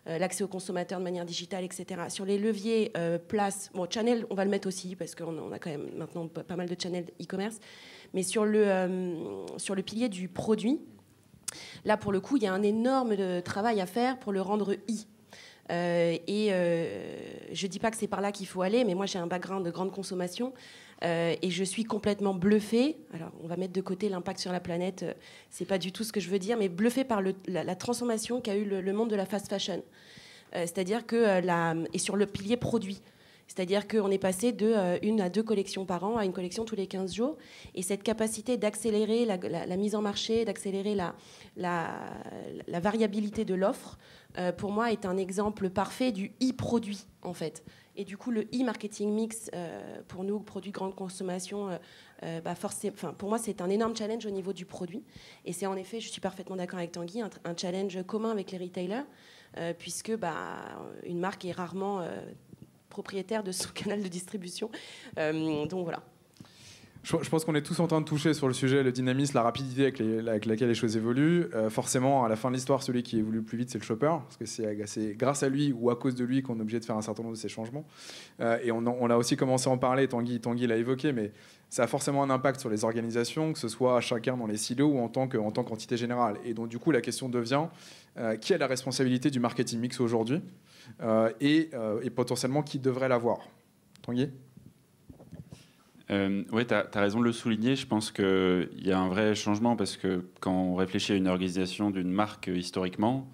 l'accès aux consommateurs de manière digitale, etc. Sur les leviers place, bon, channel, on va le mettre aussi parce qu'on a quand même maintenant pas mal de channels e-commerce, mais sur le pilier du produit, là, pour le coup, il y a un énorme travail à faire pour le rendre je dis pas que c'est par là qu'il faut aller, mais moi j'ai un background de grande consommation et je suis complètement bluffée. Alors on va mettre de côté l'impact sur la planète, c'est pas du tout ce que je veux dire, mais bluffée par la transformation qu'a eu le monde de la fast fashion. C'est-à-dire que et sur le pilier produit. C'est-à-dire qu'on est passé de 1 à 2 collections par an à une collection tous les 15 jours. Et cette capacité d'accélérer la mise en marché, d'accélérer la variabilité de l'offre, pour moi, est un exemple parfait du e-produit, en fait. Et du coup, le e-marketing mix, pour nous, produits grande consommation, pour moi, c'est un énorme challenge au niveau du produit. Et c'est en effet, je suis parfaitement d'accord avec Tanguy, un challenge commun avec les retailers, puisque une marque est rarement propriétaire de son canal de distribution. Donc voilà. Je pense qu'on est tous en train de toucher sur le sujet, le dynamisme, la rapidité avec laquelle les choses évoluent. Forcément, à la fin de l'histoire, celui qui évolue le plus vite, c'est le shopper, parce que c'est grâce à lui ou à cause de lui qu'on est obligé de faire un certain nombre de ces changements. Et on a aussi commencé à en parler, Tanguy l'a évoqué, mais ça a forcément un impact sur les organisations, que ce soit chacun dans les silos ou en tant qu'entité générale. Et donc, du coup, la question devient qui a la responsabilité du marketing mix aujourd'hui et potentiellement qui devrait l'avoir. Tanguy ? Oui, tu as raison de le souligner. Je pense qu'il y a un vrai changement parce que quand on réfléchit à une organisation d'une marque historiquement,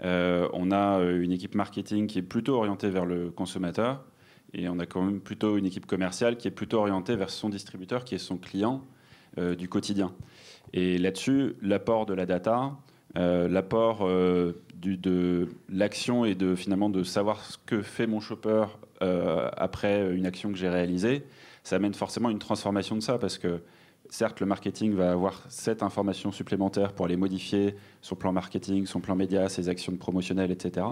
on a une équipe marketing qui est plutôt orientée vers le consommateur et on a quand même plutôt une équipe commerciale qui est plutôt orientée vers son distributeur qui est son client du quotidien. Et là-dessus, l'apport de la data, l'apport de l'action et finalement de savoir ce que fait mon shopper après une action que j'ai réalisée, ça amène forcément une transformation de ça parce que certes, le marketing va avoir cette information supplémentaire pour aller modifier son plan marketing, son plan média, ses actions promotionnelles, etc.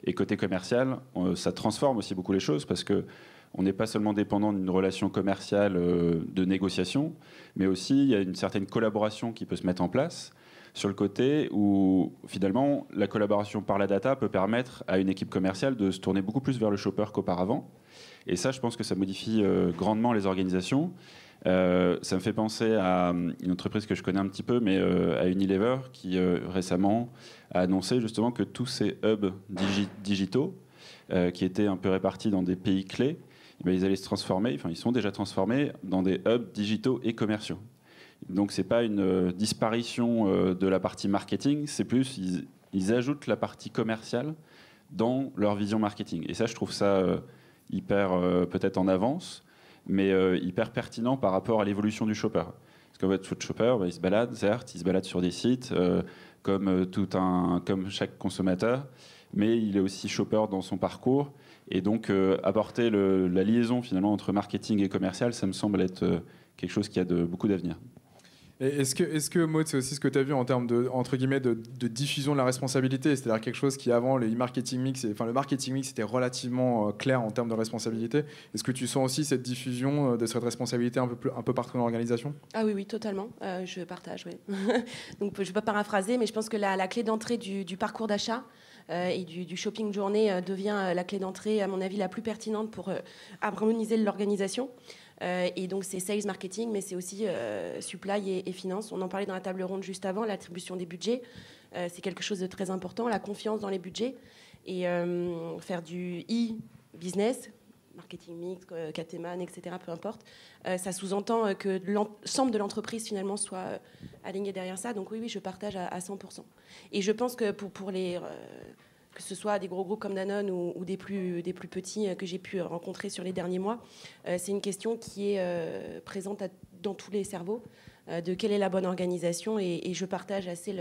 Et côté commercial, ça transforme aussi beaucoup les choses parce qu'on n'est pas seulement dépendant d'une relation commerciale de négociation, mais aussi il y a une certaine collaboration qui peut se mettre en place sur le côté où finalement la collaboration par la data peut permettre à une équipe commerciale de se tourner beaucoup plus vers le shopper qu'auparavant. Et ça, je pense que ça modifie grandement les organisations. Ça me fait penser à une entreprise que je connais un petit peu, mais à Unilever, qui récemment a annoncé justement que tous ces hubs digitaux, qui étaient un peu répartis dans des pays clés, ils allaient se transformer, enfin ils sont déjà transformés dans des hubs digitaux et commerciaux. Donc c'est pas une disparition de la partie marketing, c'est plus ils ajoutent la partie commerciale dans leur vision marketing. Et ça, je trouve ça hyper peut-être en avance, mais hyper pertinent par rapport à l'évolution du shopper. Parce qu'en fait, le shopper, il se balade, certes, il se balade sur des sites comme chaque consommateur, mais il est aussi shopper dans son parcours. Et donc, apporter la liaison finalement entre marketing et commercial, ça me semble être quelque chose qui a beaucoup d'avenir. Est-ce que Maud, c'est aussi ce que tu as vu en termes entre guillemets, de diffusion de la responsabilité, c'est-à-dire quelque chose qui avant le marketing mix était relativement clair en termes de responsabilité. Est-ce que tu sens aussi cette diffusion de cette responsabilité un peu partout dans l'organisation ? Ah oui, totalement. Je partage, oui. Donc je ne vais pas paraphraser, mais je pense que la clé d'entrée du parcours d'achat et du shopping journée devient la clé d'entrée, à mon avis, la plus pertinente pour harmoniser l'organisation. Et donc c'est sales marketing, mais c'est aussi supply et finance. On en parlait dans la table ronde juste avant, l'attribution des budgets. C'est quelque chose de très important, la confiance dans les budgets. Et faire du e-business, marketing mix, Cateman, etc., peu importe, ça sous-entend que l'ensemble de l'entreprise finalement soit aligné derrière ça. Donc oui, je partage à 100%. Et je pense que pour les... que ce soit des gros groupes comme Danone ou des plus petits que j'ai pu rencontrer sur les derniers mois, c'est une question qui est présente dans tous les cerveaux, de quelle est la bonne organisation. Et je partage assez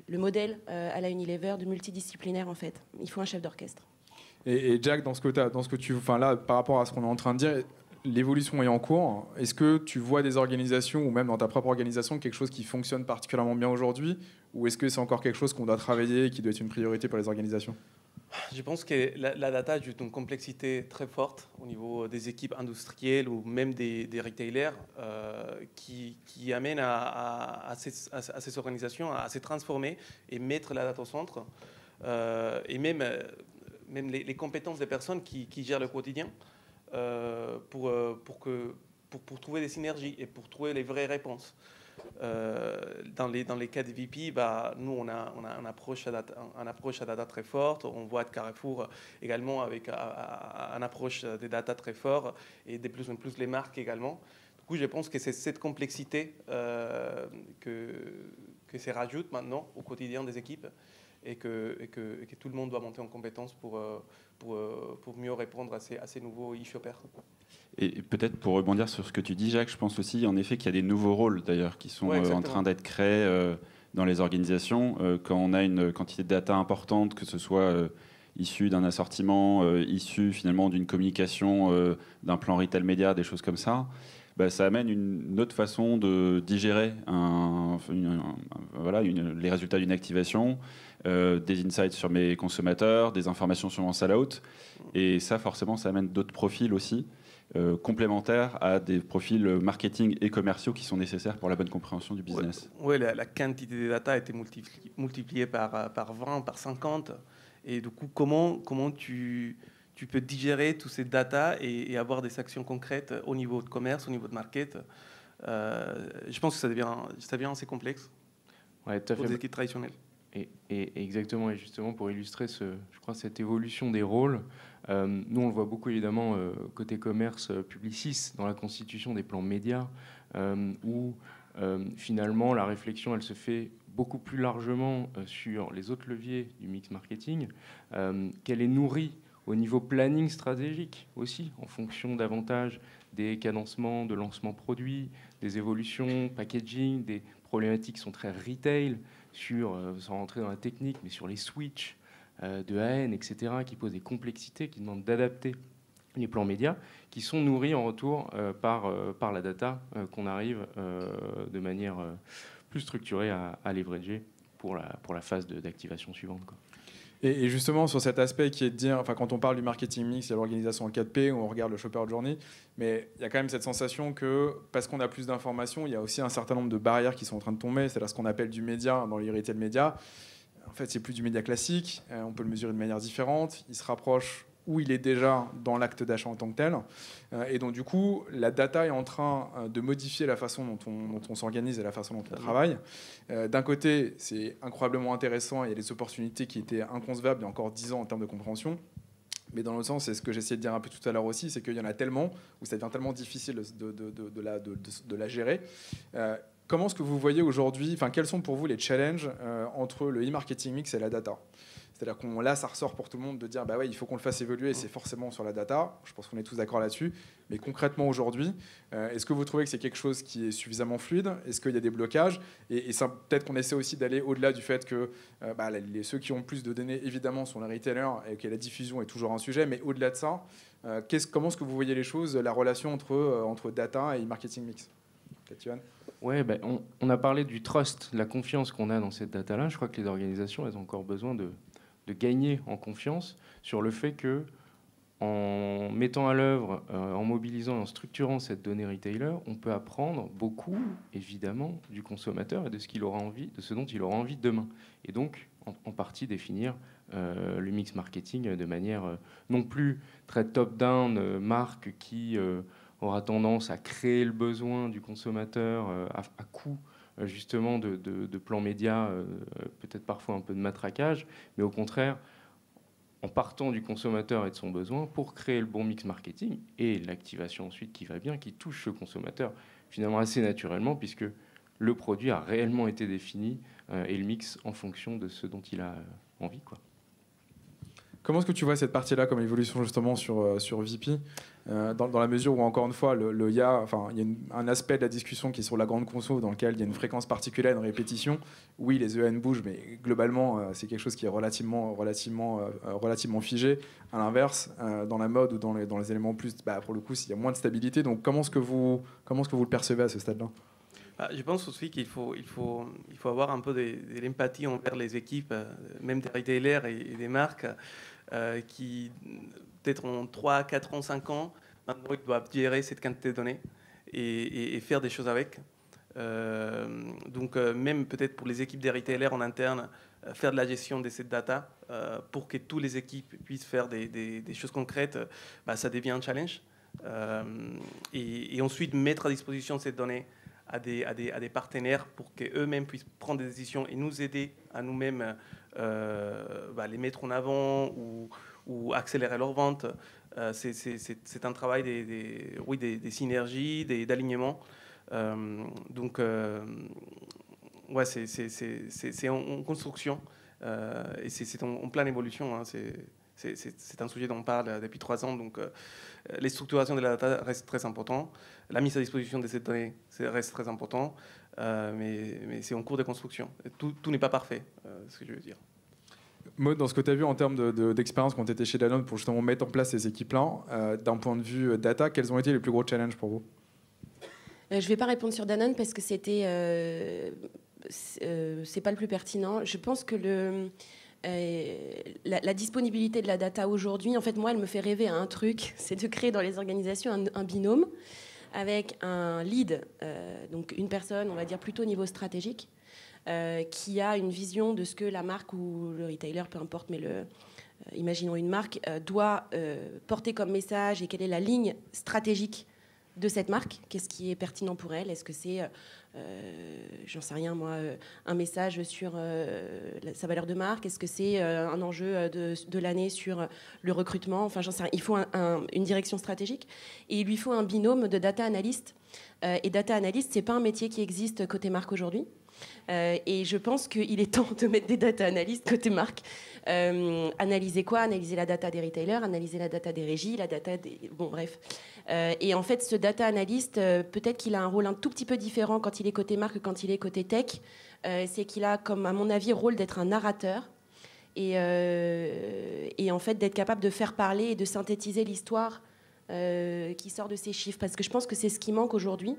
le modèle à la Unilever de multidisciplinaire, en fait. Il faut un chef d'orchestre. Et Jack, là, par rapport à ce qu'on est en train de dire, l'évolution est en cours. Est-ce que tu vois des organisations, ou même dans ta propre organisation, quelque chose qui fonctionne particulièrement bien aujourd'hui, ou est-ce que c'est encore quelque chose qu'on doit travailler et qui doit être une priorité pour les organisations ? Je pense que la data ajoute une complexité très forte au niveau des équipes industrielles ou même des retailers qui amènent à ces organisations à se transformer et mettre la data au centre. Et même les compétences des personnes qui gèrent le quotidien pour trouver des synergies et pour trouver les vraies réponses. Dans les cas des VP, nous, on a une approche à data très forte. On voit de Carrefour également avec une approche des data très forte et de plus en plus les marques également. Du coup, je pense que c'est cette complexité que se rajoute maintenant au quotidien des équipes et que tout le monde doit monter en compétence pour mieux répondre à ces nouveaux e-shoppers. Et peut-être pour rebondir sur ce que tu dis, Jacques, je pense aussi en effet qu'il y a des nouveaux rôles d'ailleurs qui sont en train d'être créés dans les organisations. Quand on a une quantité de data importante, que ce soit issue d'un assortiment, issue finalement d'une communication, d'un plan retail média, des choses comme ça, ça amène une autre façon de digérer les résultats d'une activation, des insights sur mes consommateurs, des informations sur mon sell-out. Et ça, forcément, ça amène d'autres profils aussi. Complémentaires à des profils marketing et commerciaux qui sont nécessaires pour la bonne compréhension du business. Oui, la quantité de data a été multipliée par 20, par 50. Et du coup, comment tu peux digérer toutes ces data et avoir des actions concrètes au niveau de commerce, au niveau de market. Je pense que ça devient assez complexe pour des équipes traditionnelles. Et exactement, et justement pour illustrer cette évolution des rôles, nous on le voit beaucoup évidemment côté commerce Publicis dans la constitution des plans médias, où finalement la réflexion elle se fait beaucoup plus largement sur les autres leviers du mix marketing, qu'elle est nourrie au niveau planning stratégique aussi, en fonction davantage des cadencements de lancement produits, des évolutions, packaging, des problématiques qui sont très retail, sans rentrer dans la technique, mais sur les switches de AN, etc., qui posent des complexités, qui demandent d'adapter les plans médias, qui sont nourris en retour par la data qu'on arrive de manière plus structurée à leverager pour la phase d'activation suivante, quoi. Et justement, sur cet aspect qui est de dire, quand on parle du marketing mix, il y a l'organisation en 4P, où on regarde le shopper journey, mais il y a quand même cette sensation que, parce qu'on a plus d'informations, il y a aussi un certain nombre de barrières qui sont en train de tomber, c'est-à-dire ce qu'on appelle du média dans les retail média. En fait, c'est plus du média classique, on peut le mesurer de manière différente, il se rapproche où il est déjà dans l'acte d'achat en tant que tel. Et donc, du coup, la data est en train de modifier la façon dont on s'organise et la façon dont on travaille. D'un côté, c'est incroyablement intéressant, il y a des opportunités qui étaient inconcevables il y a encore 10 ans en termes de compréhension. Mais dans l'autre sens, c'est ce que j'essayais de dire un peu tout à l'heure aussi, c'est qu'il y en a tellement, où ça devient tellement difficile de la gérer. Comment est-ce que vous voyez aujourd'hui, quels sont pour vous les challenges entre le e-marketing mix et la data ? C'est-à-dire là, ça ressort pour tout le monde de dire il faut qu'on le fasse évoluer et c'est forcément sur la data. Je pense qu'on est tous d'accord là-dessus. Mais concrètement, aujourd'hui, est-ce que vous trouvez que c'est quelque chose qui est suffisamment fluide ? Est-ce qu'il y a des blocages ? Et ça, peut-être qu'on essaie aussi d'aller au-delà du fait que ceux qui ont plus de données, évidemment, sont les retailers et que la diffusion est toujours un sujet. Mais au-delà de ça, comment est-ce que vous voyez les choses, la relation entre data et marketing mix ? Peut-être, Ouais, on a parlé du trust, de la confiance qu'on a dans cette data-là. Je crois que les organisations, elles ont encore besoin de gagner en confiance sur le fait que, en mettant à l'œuvre, en mobilisant et en structurant cette donnée retailer, on peut apprendre beaucoup, évidemment, du consommateur et de ce dont il aura envie demain. Et donc, en partie, définir le mix marketing de manière non plus très top-down, marque qui aura tendance à créer le besoin du consommateur à coût justement de plans médias, peut-être parfois un peu de matraquage, mais au contraire, en partant du consommateur et de son besoin, pour créer le bon mix marketing et l'activation ensuite qui va bien, qui touche ce consommateur finalement assez naturellement, puisque le produit a réellement été défini et le mix en fonction de ce dont il a envie, quoi. Comment est-ce que tu vois cette partie-là comme évolution justement sur VP dans la mesure où, encore une fois, il y a un aspect de la discussion qui est sur la grande conso dans lequel il y a une fréquence particulière, une répétition. Oui, les EN bougent, mais globalement, c'est quelque chose qui est relativement figé. À l'inverse, dans la mode ou dans les éléments plus, pour le coup, il y a moins de stabilité. Donc, comment est-ce que vous le percevez à ce stade-là ? Je pense aussi qu'il faut avoir un peu de l'empathie envers les équipes, même des retailers et des marques. qui, peut-être en 3, 4 ans, 5 ans, maintenant, ils doivent gérer cette quantité de données et faire des choses avec. Donc, même peut-être pour les équipes des retailers en interne, faire de la gestion de cette data pour que toutes les équipes puissent faire des choses concrètes, ça devient un challenge. Et ensuite, mettre à disposition ces données à des partenaires pour qu'eux-mêmes puissent prendre des décisions et nous aider à nous-mêmes les mettre en avant ou accélérer leur vente. C'est un travail des synergies, d'alignement. Donc, ouais, c'est en construction et c'est en pleine évolution. Hein, c'est un sujet dont on parle depuis 3 ans. Donc, les structurations de la data restent très importantes. La mise à disposition de ces données reste très important. Mais c'est en cours de construction. Tout n'est pas parfait, ce que je veux dire. Maud, dans ce que tu as vu en termes d'expérience quand tu étais chez Danone pour justement mettre en place ces équipes-là, d'un point de vue data, quels ont été les plus gros challenges pour vous ? Je ne vais pas répondre sur Danone parce que c'est pas le plus pertinent. Je pense que la disponibilité de la data aujourd'hui, en fait, moi, elle me fait rêver à un truc, c'est de créer dans les organisations un binôme avec un lead, donc une personne, on va dire plutôt au niveau stratégique, qui a une vision de ce que la marque ou le retailer, peu importe, mais imaginons une marque, doit porter comme message et quelle est la ligne stratégique de cette marque, qu'est-ce qui est pertinent pour elle, est-ce que c'est, j'en sais rien moi, un message sur sa valeur de marque, est-ce que c'est un enjeu de l'année sur le recrutement, enfin j'en sais rien, il faut une direction stratégique et il lui faut un binôme de data analyst et data analyst c'est pas un métier qui existe côté marque aujourd'hui. Et je pense qu'il est temps de mettre des data analystes côté marque. Analyser quoi ? Analyser la data des retailers, analyser la data des régies, la data des... Bon, bref. Et en fait, ce data analyst, peut-être qu'il a un rôle un tout petit peu différent quand il est côté marque que quand il est côté tech. C'est qu'il a, comme à mon avis, rôle d'être un narrateur et en fait d'être capable de faire parler et de synthétiser l'histoire qui sort de ces chiffres. Parce que je pense que c'est ce qui manque aujourd'hui.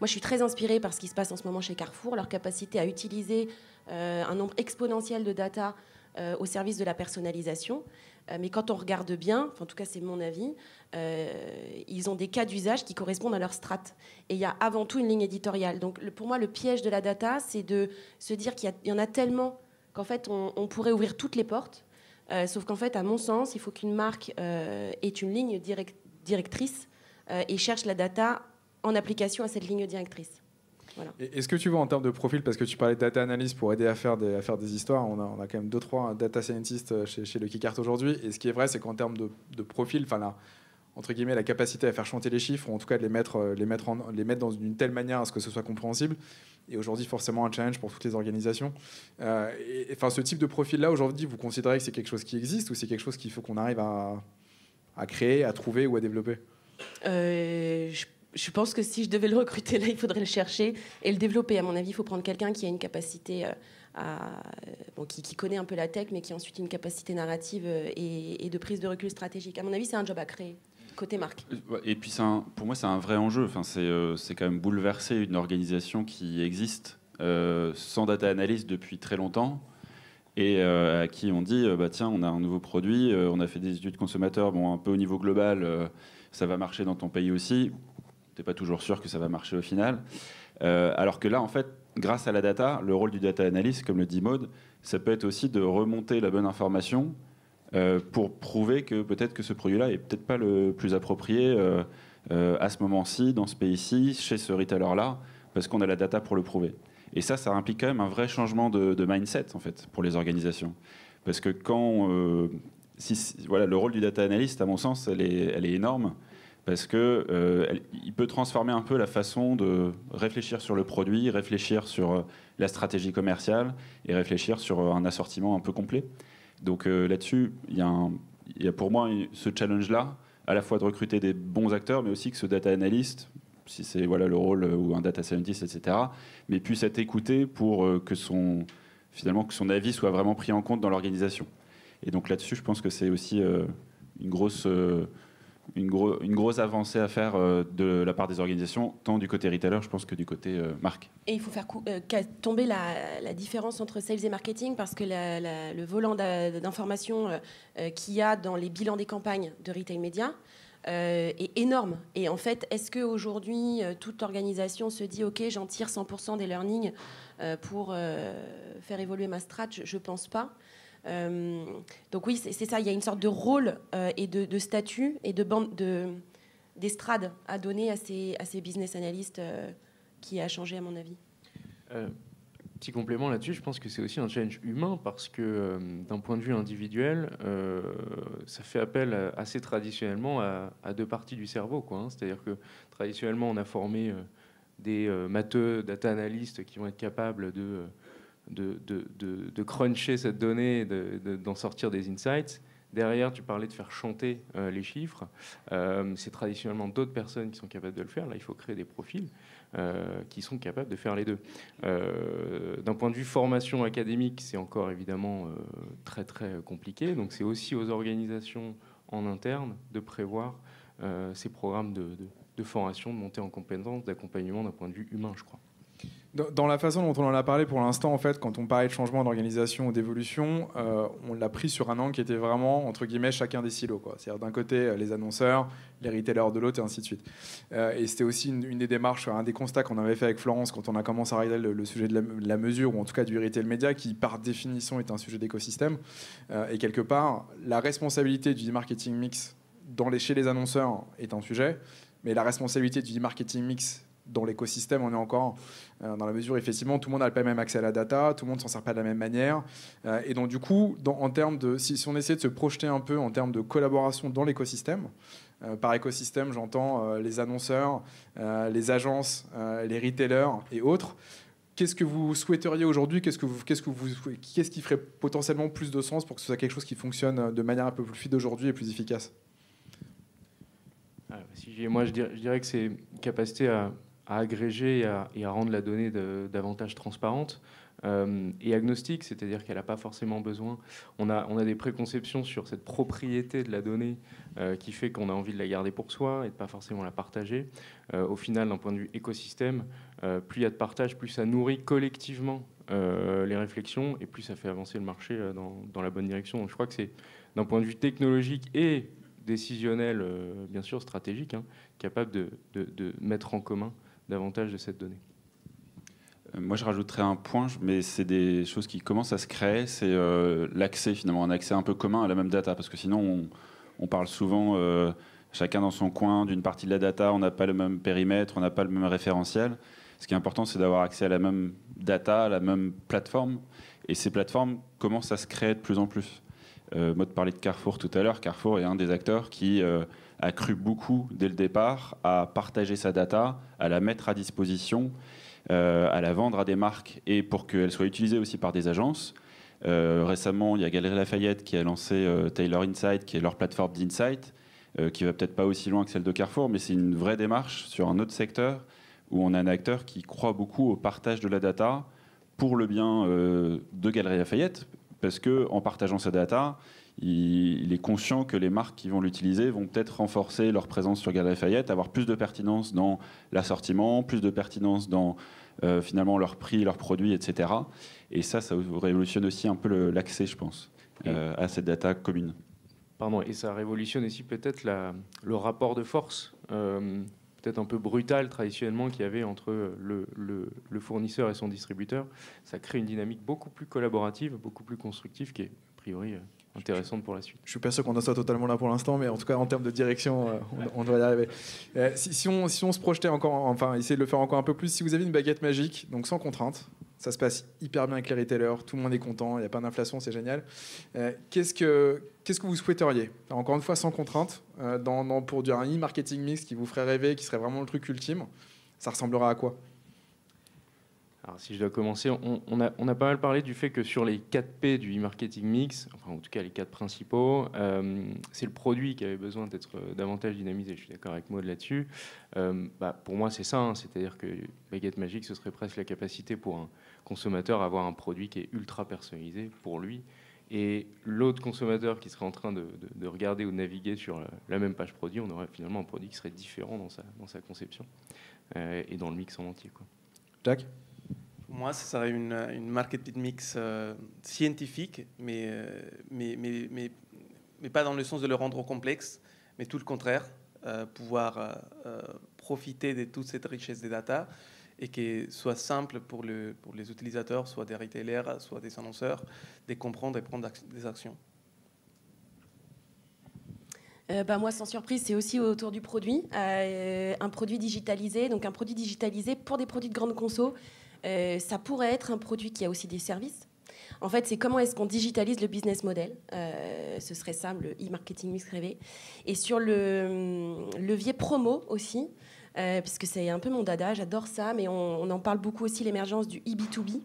Moi, je suis très inspirée par ce qui se passe en ce moment chez Carrefour, leur capacité à utiliser un nombre exponentiel de data au service de la personnalisation. Mais quand on regarde bien, en tout cas c'est mon avis, ils ont des cas d'usage qui correspondent à leur strate. Et il y a avant tout une ligne éditoriale. Donc pour moi, le piège de la data, c'est de se dire qu'il y en a tellement qu'en fait, on pourrait ouvrir toutes les portes. Sauf qu'en fait, à mon sens, il faut qu'une marque ait une ligne directrice et cherche la data en application à cette ligne directrice. Voilà. Est-ce que tu vois en termes de profil, parce que tu parlais de data analyst pour aider à faire des histoires, on a quand même 2-3 data scientists chez Lucky Cart aujourd'hui, et ce qui est vrai, c'est qu'en termes de profil, entre guillemets, la capacité à faire chanter les chiffres, ou en tout cas de les mettre dans une telle manière à ce que ce soit compréhensible, est aujourd'hui forcément un challenge pour toutes les organisations. Ce type de profil-là, aujourd'hui, vous considérez que c'est quelque chose qui existe, ou c'est quelque chose qu'il faut qu'on arrive à créer, à trouver ou à développer ? Je pense que si je devais le recruter là, il faudrait le chercher et le développer. À mon avis, il faut prendre quelqu'un qui a une capacité, qui connaît un peu la tech, mais qui a ensuite une capacité narrative et de prise de recul stratégique. À mon avis, c'est un job à créer, côté marque. Et puis, pour moi, c'est un vrai enjeu. Enfin, c'est quand même bouleverser une organisation qui existe sans data analyst depuis très longtemps et à qui on dit, tiens, on a un nouveau produit, on a fait des études consommateurs, un peu au niveau global, ça va marcher dans ton pays aussi. T'es pas toujours sûr que ça va marcher au final. Alors que là, en fait, grâce à la data, le rôle du data analyst, comme le dit Maud, ça peut être aussi de remonter la bonne information pour prouver que peut-être que ce produit-là est peut-être pas le plus approprié à ce moment-ci, dans ce pays-ci, chez ce retailer-là, parce qu'on a la data pour le prouver. Et ça implique quand même un vrai changement de mindset, en fait, pour les organisations. Parce que quand... le rôle du data analyst, à mon sens, elle est énorme. Parce qu'il peut transformer un peu la façon de réfléchir sur le produit, réfléchir sur la stratégie commerciale et réfléchir sur un assortiment un peu complet. Donc là-dessus, il y a pour moi ce challenge-là, à la fois de recruter des bons acteurs, mais aussi que ce data analyst, si c'est le rôle ou un data scientist, etc., mais puisse être écouté pour que son avis soit vraiment pris en compte dans l'organisation. Et donc là-dessus, je pense que c'est aussi une grosse une grosse avancée à faire de la part des organisations, tant du côté retailer, je pense, que du côté marque. Et il faut faire tomber la différence entre sales et marketing, parce que le volant d'information qu'il y a dans les bilans des campagnes de retail média est énorme. Et en fait, est-ce qu'aujourd'hui, toute organisation se dit « Ok, j'en tire 100% des learnings pour faire évoluer ma strat ?» Je ne pense pas. Donc oui, c'est ça, il y a une sorte de rôle et de statut et d'estrade à donner à ces business analysts qui a changé à mon avis. Petit complément là-dessus, je pense que c'est aussi un challenge humain parce que d'un point de vue individuel, ça fait appel assez traditionnellement à deux parties du cerveau, quoi, hein. C'est-à-dire que traditionnellement, on a formé des matheux, data analystes qui vont être capables de cruncher cette donnée, d'en sortir des insights. Derrière, tu parlais de faire chanter les chiffres. C'est traditionnellement d'autres personnes qui sont capables de le faire. Là, il faut créer des profils qui sont capables de faire les deux. D'un point de vue formation académique, c'est encore évidemment très, très compliqué. Donc, c'est aussi aux organisations en interne de prévoir ces programmes de formation, de montée en compétences, d'accompagnement d'un point de vue humain, je crois. Dans la façon dont on en a parlé pour l'instant, en fait, quand on parlait de changement d'organisation ou d'évolution, on l'a pris sur un angle qui était vraiment, entre guillemets, chacun des silos, quoi. C'est-à-dire d'un côté, les annonceurs, les retailers de l'autre, et ainsi de suite. Et c'était aussi une des démarches, un des constats qu'on avait fait avec Florence quand on a commencé à regarder le sujet de la mesure, ou en tout cas du retail média, qui par définition est un sujet d'écosystème. Et quelque part, la responsabilité du marketing mix chez les annonceurs est un sujet, mais la responsabilité du marketing mix dans l'écosystème, on est encore dans la mesure, effectivement, tout le monde n'a pas le même accès à la data, tout le monde ne s'en sert pas de la même manière. Et donc, du coup, en termes si on essaie de se projeter un peu en termes de collaboration dans l'écosystème, par écosystème, j'entends les annonceurs, les agences, les retailers et autres. Qu'est-ce que vous souhaiteriez aujourd'hui ? Qu'est-ce qui ferait potentiellement plus de sens pour que ce soit quelque chose qui fonctionne de manière un peu plus fluide aujourd'hui et plus efficace ? Moi, je dirais que c'est une capacité à agréger et à rendre la donnée davantage transparente et agnostique, c'est-à-dire qu'elle n'a pas forcément besoin. On a des préconceptions sur cette propriété de la donnée qui fait qu'on a envie de la garder pour soi et de pas forcément la partager. Au final, d'un point de vue écosystème, plus il y a de partage, plus ça nourrit collectivement les réflexions et plus ça fait avancer le marché dans la bonne direction. Donc, je crois que c'est d'un point de vue technologique et décisionnel, bien sûr stratégique, hein, capable de mettre en commun davantage de cette donnée. Moi, je rajouterais un point, mais c'est des choses qui commencent à se créer. C'est l'accès, finalement, un accès un peu commun à la même data. Parce que sinon, on parle souvent, chacun dans son coin, d'une partie de la data. On n'a pas le même périmètre, on n'a pas le même référentiel. Ce qui est important, c'est d'avoir accès à la même data, à la même plateforme. Et ces plateformes commencent à se créer de plus en plus. Maud parlait de Carrefour tout à l'heure. Carrefour est un des acteurs qui a cru beaucoup, dès le départ, à partager sa data, à la mettre à disposition, à la vendre à des marques et pour qu'elle soit utilisée aussi par des agences. Récemment, il y a Galeries Lafayette qui a lancé Taylor Insight, qui est leur plateforme d'insight, qui va peut-être pas aussi loin que celle de Carrefour, mais c'est une vraie démarche sur un autre secteur où on a un acteur qui croit beaucoup au partage de la data pour le bien de Galeries Lafayette, parce qu'en partageant sa data, il est conscient que les marques qui vont l'utiliser vont peut-être renforcer leur présence sur Galeries Lafayette, avoir plus de pertinence dans l'assortiment, plus de pertinence dans finalement leur prix, leurs produits, etc. Et ça révolutionne aussi un peu l'accès, je pense, à cette data commune. Pardon, et ça révolutionne aussi peut-être le rapport de force, peut-être un peu brutal traditionnellement qu'il y avait entre le fournisseur et son distributeur. Ça crée une dynamique beaucoup plus collaborative, beaucoup plus constructive, qui est a priori intéressante pour la suite. Je suis pas sûr qu'on en soit totalement là pour l'instant, mais en tout cas en termes de direction, on doit y arriver. Si on se projetait encore, enfin essayer de le faire encore un peu plus, si vous avez une baguette magique, donc sans contrainte, ça se passe hyper bien avec les retailers, tout le monde est content, il n'y a pas d'inflation, c'est génial. Qu'est-ce que vous souhaiteriez ? Encore une fois, sans contrainte, pour dire un e-marketing mix qui vous ferait rêver, qui serait vraiment le truc ultime, ça ressemblerait à quoi ? Alors, si je dois commencer, on a pas mal parlé du fait que sur les 4 P du e-marketing mix, enfin en tout cas les 4 principaux, c'est le produit qui avait besoin d'être davantage dynamisé. Je suis d'accord avec Maud là-dessus. Pour moi, c'est ça, hein, c'est-à-dire que baguette magique, ce serait presque la capacité pour un consommateur à avoir un produit qui est ultra personnalisé pour lui Et l'autre consommateur qui serait en train de regarder ou de naviguer sur la même page produit, on aurait finalement un produit qui serait différent dans sa conception et dans le mix en entier, quoi. Jack ? Pour moi, ce serait une marketing mix scientifique, mais pas dans le sens de le rendre complexe, mais tout le contraire, pouvoir profiter de toute cette richesse des data et que soit simple pour les utilisateurs, soit des retailers, soit des annonceurs, de comprendre et prendre des actions. Moi, sans surprise, c'est aussi autour du produit. Un produit digitalisé, donc un produit digitalisé pour des produits de grande conso, ça pourrait être un produit qui a aussi des services. En fait, c'est comment est-ce qu'on digitalise le business model. Ce serait ça, le e-marketing mix rêvé. Et sur le levier promo aussi, puisque c'est un peu mon dada, j'adore ça, mais on en parle beaucoup aussi, l'émergence du e-B2B.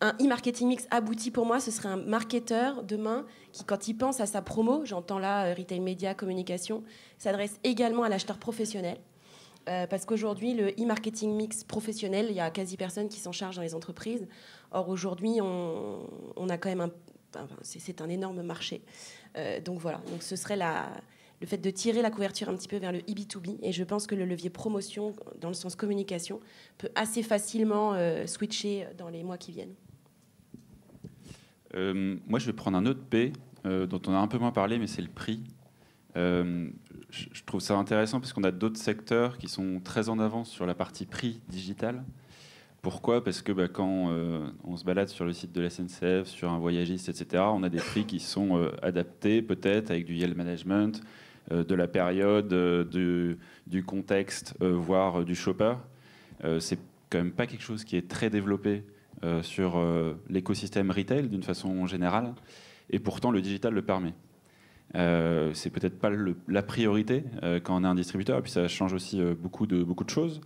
Un e-marketing mix abouti, pour moi, ce serait un marketeur demain qui, quand il pense à sa promo, j'entends là retail média, communication, s'adresse également à l'acheteur professionnel. Parce qu'aujourd'hui, le e-marketing mix professionnel, il y a quasi personne qui s'en charge dans les entreprises. Or, aujourd'hui, on a quand même c'est un énorme marché. Donc voilà, donc ce serait le fait de tirer la couverture un petit peu vers le e-B2B. Et je pense que le levier promotion, dans le sens communication, peut assez facilement switcher dans les mois qui viennent. Moi, je vais prendre un autre P dont on a un peu moins parlé, mais c'est le prix. Je trouve ça intéressant parce qu'on a d'autres secteurs qui sont très en avance sur la partie prix digital. Pourquoi ? Parce que quand on se balade sur le site de la SNCF, sur un voyagiste, etc., on a des prix qui sont adaptés, peut-être, avec du yield management, de la période, du contexte, voire du shopper. C'est quand même pas quelque chose qui est très développé sur l'écosystème retail, d'une façon générale. Et pourtant, le digital le permet. C'est peut-être pas la priorité quand on est un distributeur, et puis ça change aussi beaucoup de choses.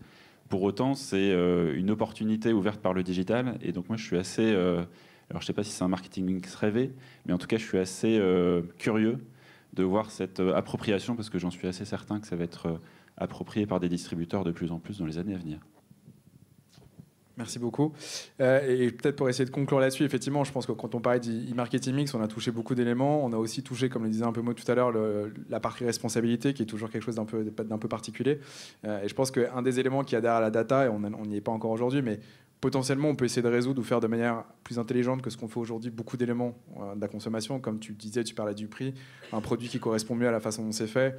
Pour autant, c'est une opportunité ouverte par le digital, et donc moi je suis assez, alors je sais pas si c'est un marketing mix rêvé, mais en tout cas je suis assez curieux de voir cette appropriation, parce que j'en suis assez certain que ça va être approprié par des distributeurs de plus en plus dans les années à venir. Merci beaucoup. Et peut-être pour essayer de conclure là-dessus, effectivement, je pense que quand on parlait d'e-marketing mix, on a touché beaucoup d'éléments. On a aussi touché, comme le disait un peu Maud tout à l'heure, la partie responsabilité, qui est toujours quelque chose d'un peu particulier. Et je pense qu'un des éléments qui adhère à la data, et on n'y est pas encore aujourd'hui, mais potentiellement, on peut essayer de résoudre ou faire de manière plus intelligente que ce qu'on fait aujourd'hui beaucoup d'éléments de la consommation. Comme tu disais, tu parlais du prix, un produit qui correspond mieux à la façon dont c'est fait,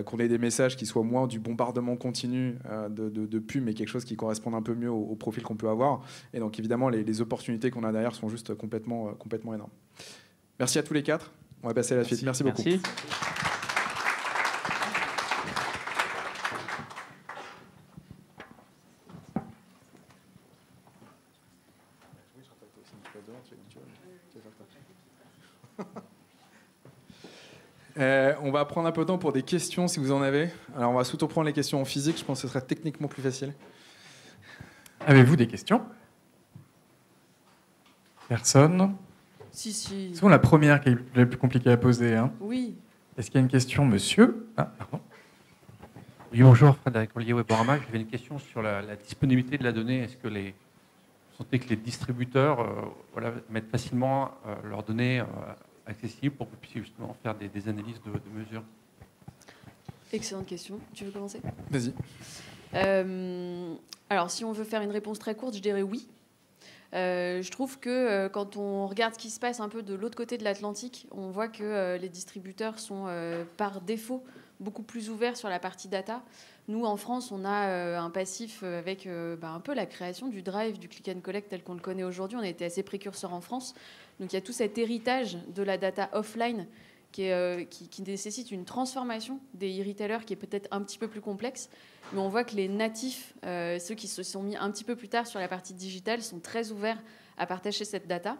qu'on ait des messages qui soient moins du bombardement continu de pubs, mais quelque chose qui corresponde un peu mieux au profil qu'on peut avoir. Et donc, évidemment, les opportunités qu'on a derrière sont juste complètement énormes. Merci à tous les quatre. On va passer à la suite. Merci beaucoup. Merci. On va prendre un peu de temps pour des questions si vous en avez. Alors on va surtout prendre les questions en physique, je pense que ce serait techniquement plus facile. Avez-vous des questions ? Personne ? Si. C'est souvent la première qui est la plus compliquée à poser. Hein. Oui. Est-ce qu'il y a une question, monsieur ? Ah, pardon. Oui, bonjour, Frédéric Ollier, Weborama. J'avais une question sur la disponibilité de la donnée. Est-ce que vous sentez que les distributeurs mettent facilement leurs données accessibles pour que vous puissiez justement faire des analyses de mesures ? Excellente question. Tu veux commencer ? Vas-y. Alors, si on veut faire une réponse très courte, je dirais oui. Je trouve que quand on regarde ce qui se passe un peu de l'autre côté de l'Atlantique, on voit que les distributeurs sont par défaut beaucoup plus ouverts sur la partie data. Nous, en France, on a un passif avec un peu la création du drive, du click and collect tel qu'on le connaît aujourd'hui. On a été assez précurseurs en France. Donc il y a tout cet héritage de la data offline qui nécessite une transformation des e-retailers qui est peut-être un petit peu plus complexe. Mais on voit que les natifs, ceux qui se sont mis un petit peu plus tard sur la partie digitale, sont très ouverts à partager cette data.